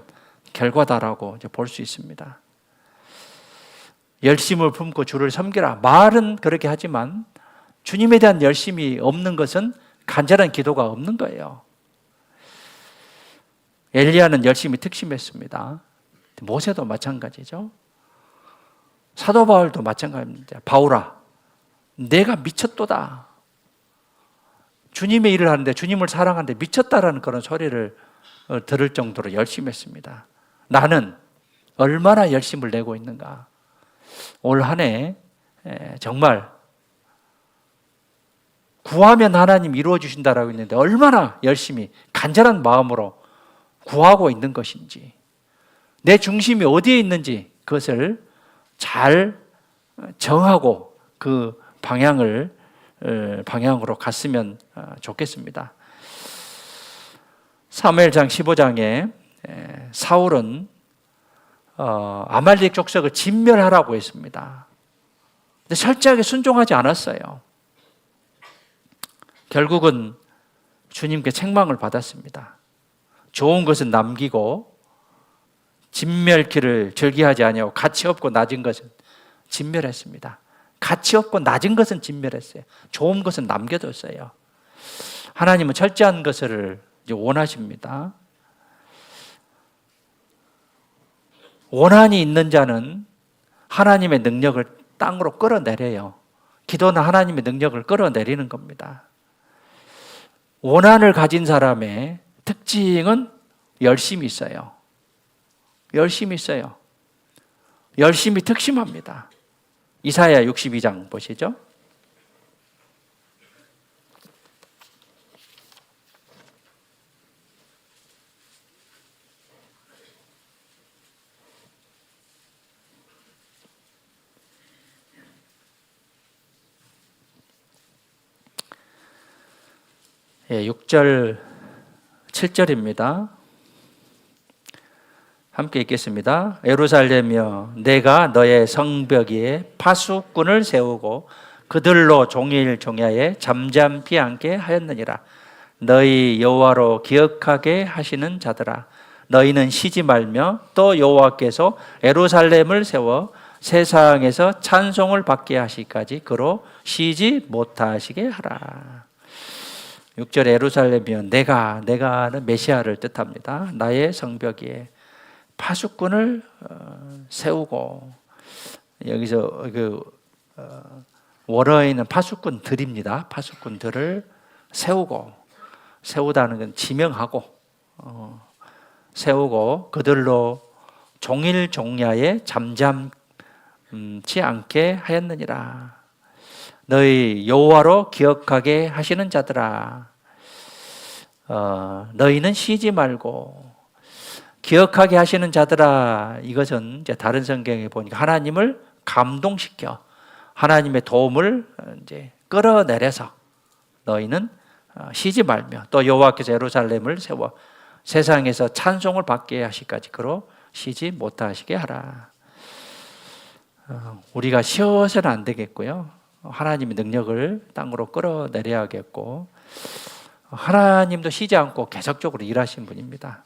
결과다라고 볼 수 있습니다. 열심을 품고 주를 섬기라. 말은 그렇게 하지만 주님에 대한 열심이 없는 것은 간절한 기도가 없는 거예요. 엘리야는 열심히 특심했습니다. 모세도 마찬가지죠. 사도 바울도 마찬가지입니다. 바울아, 내가 미쳤도다. 주님의 일을 하는데, 주님을 사랑하는데 미쳤다라는 그런 소리를 들을 정도로 열심히 했습니다. 나는 얼마나 열심을 내고 있는가. 올 한 해 정말 구하면 하나님 이루어 주신다라고 했는데 얼마나 열심히 간절한 마음으로 구하고 있는 것인지, 내 중심이 어디에 있는지 그것을 잘 정하고 그 방향으로 갔으면 좋겠습니다. 사무엘상 15장에 사울은 아말렉 족속을 진멸하라고 했습니다. 근데 철저하게 순종하지 않았어요. 결국은 주님께 책망을 받았습니다. 좋은 것은 남기고 진멸키를 즐기하지 아니하고 가치 없고 낮은 것은 진멸했습니다. 가치 없고 낮은 것은 진멸했어요. 좋은 것은 남겨뒀어요. 하나님은 철저한 것을 원하십니다. 원한이 있는 자는 하나님의 능력을 땅으로 끌어내려요. 기도는 하나님의 능력을 끌어내리는 겁니다. 원한을 가진 사람의 특징은 열심이 있어요. 열심이 있어요. 열심히 특심합니다. 이사야 62장 보시죠. 예, 6절, 7절입니다. 함께 읽겠습니다. 예루살렘이여, 내가 너의 성벽 위에 파수꾼을 세우고 그들로 종일 종야에 잠잠히 앉게 하였느니라. 너희 여호와로 기억하게 하시는 자들아, 너희는 쉬지 말며 또 여호와께서 예루살렘을 세워 세상에서 찬송을 받게 하시기까지 그로 쉬지 못하시게 하라. 6절 예루살렘이여 내가는 메시아를 뜻합니다. 나의 성벽에 파수꾼을 세우고, 여기서 원어에는 파수꾼들입니다. 파수꾼들을 세우다는 건 지명하고, 세우고 그들로 종일 종야에 잠잠치 않게 하였느니라. 너희 여호와로 기억하게 하시는 자들아, 너희는 쉬지 말고 기억하게 하시는 자들아. 이것은 이제 다른 성경에 보니까 하나님을 감동시켜 하나님의 도움을 이제 끌어내려서 너희는 쉬지 말며 또 여호와께서 예루살렘을 세워 세상에서 찬송을 받게 하시기까지 그로 쉬지 못하시게 하라. 우리가 쉬어서는 안 되겠고요. 하나님의 능력을 땅으로 끌어내려야겠고, 하나님도 쉬지 않고 계속적으로 일하신 분입니다.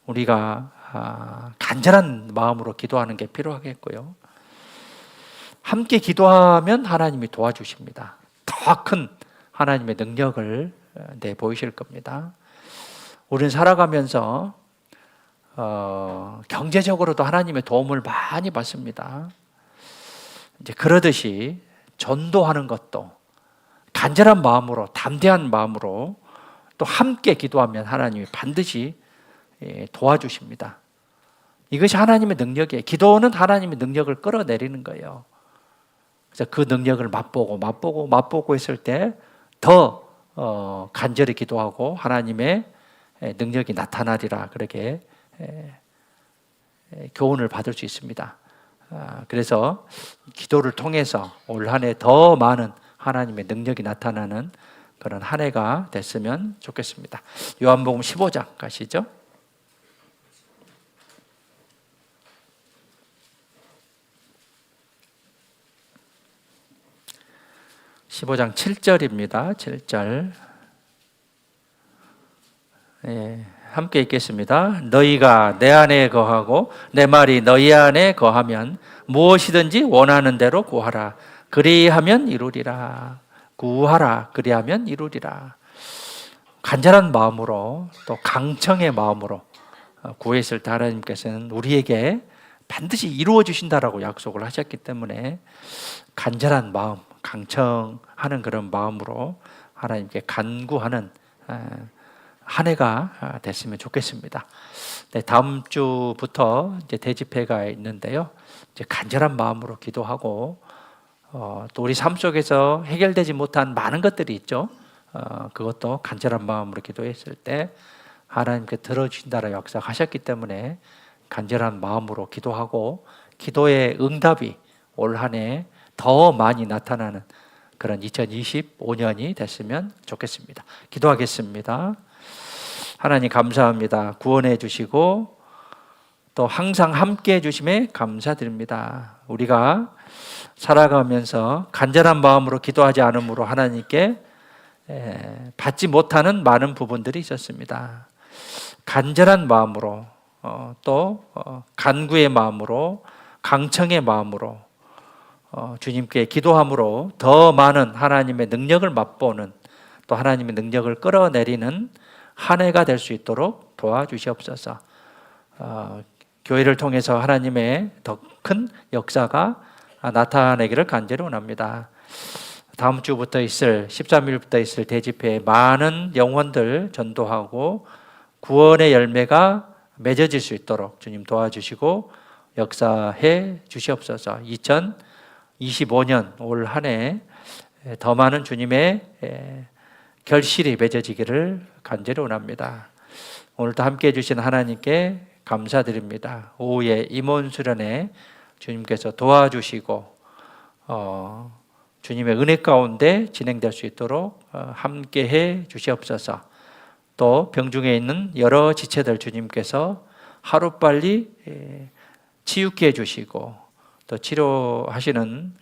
우리가 간절한 마음으로 기도하는 게 필요하겠고요. 함께 기도하면 하나님이 도와주십니다. 더 큰 하나님의 능력을 내보이실 겁니다. 우리는 살아가면서 경제적으로도 하나님의 도움을 많이 받습니다. 이제 그러듯이 전도하는 것도 간절한 마음으로, 담대한 마음으로 또 함께 기도하면 하나님이 반드시 도와주십니다. 이것이 하나님의 능력이에요. 기도는 하나님의 능력을 끌어내리는 거예요. 그래서 그 능력을 맛보고 했을 때 더 간절히 기도하고 하나님의 능력이 나타나리라, 그렇게 교훈을 받을 수 있습니다. 그래서 기도를 통해서 올 한 해 더 많은 하나님의 능력이 나타나는 그런 한 해가 됐으면 좋겠습니다. 요한복음 15장 가시죠. 15장 7절입니다. 7절. 함께 읽겠습니다. 너희가 내 안에 거하고 내 말이 너희 안에 거하면 무엇이든지 원하는 대로 구하라. 그리하면 이루리라. 구하라. 그리하면 이루리라. 간절한 마음으로 또 강청의 마음으로 구했을 때 하나님께서는 우리에게 반드시 이루어 주신다라고 약속을 하셨기 때문에 간절한 마음, 강청하는 그런 마음으로 하나님께 간구하는 한 해가 됐으면 좋겠습니다. 네, 다음 주부터 이제 대집회가 있는데요. 이제 간절한 마음으로 기도하고 또 우리 삶 속에서 해결되지 못한 많은 것들이 있죠. 그것도 간절한 마음으로 기도했을 때 하나님께 들어주신다라고 약속하셨기 때문에 간절한 마음으로 기도하고 기도의 응답이 올 한 해 더 많이 나타나는 그런 2025년이 됐으면 좋겠습니다. 기도하겠습니다. 하나님 감사합니다. 구원해 주시고 또 항상 함께 해 주심에 감사드립니다. 우리가 살아가면서 간절한 마음으로 기도하지 않으므로 하나님께 받지 못하는 많은 부분들이 있었습니다. 간절한 마음으로 또 간구의 마음으로 강청의 마음으로 주님께 기도함으로 더 많은 하나님의 능력을 맛보는 또 하나님의 능력을 끌어내리는 한 해가 될 수 있도록 도와주시옵소서. 교회를 통해서 하나님의 더 큰 역사가 나타나기를 간절히 원합니다. 다음 주부터 있을 13일부터 있을 대집회에 많은 영혼들 전도하고 구원의 열매가 맺어질 수 있도록 주님 도와주시고 역사해 주시옵소서. 2025년 올 한 해 더 많은 주님의 결실이 맺어지기를 간절히 원합니다. 오늘도 함께해 주신 하나님께 감사드립니다. 오후에 임원 수련회 주님께서 도와주시고 주님의 은혜 가운데 진행될 수 있도록 함께해 주시옵소서. 또 병중에 있는 여러 지체들 주님께서 하루빨리 치유케 해주시고 또 치료하시는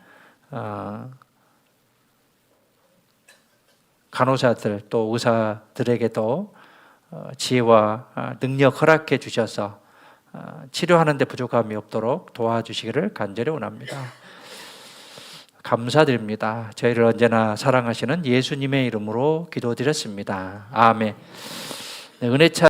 간호사들 또 의사들에게도 지혜와 능력 허락해 주셔서 치료하는 데 부족함이 없도록 도와주시기를 간절히 원합니다. 감사드립니다. 저희를 언제나 사랑하시는 예수님의 이름으로 기도드렸습니다. 아멘. 네, 은혜차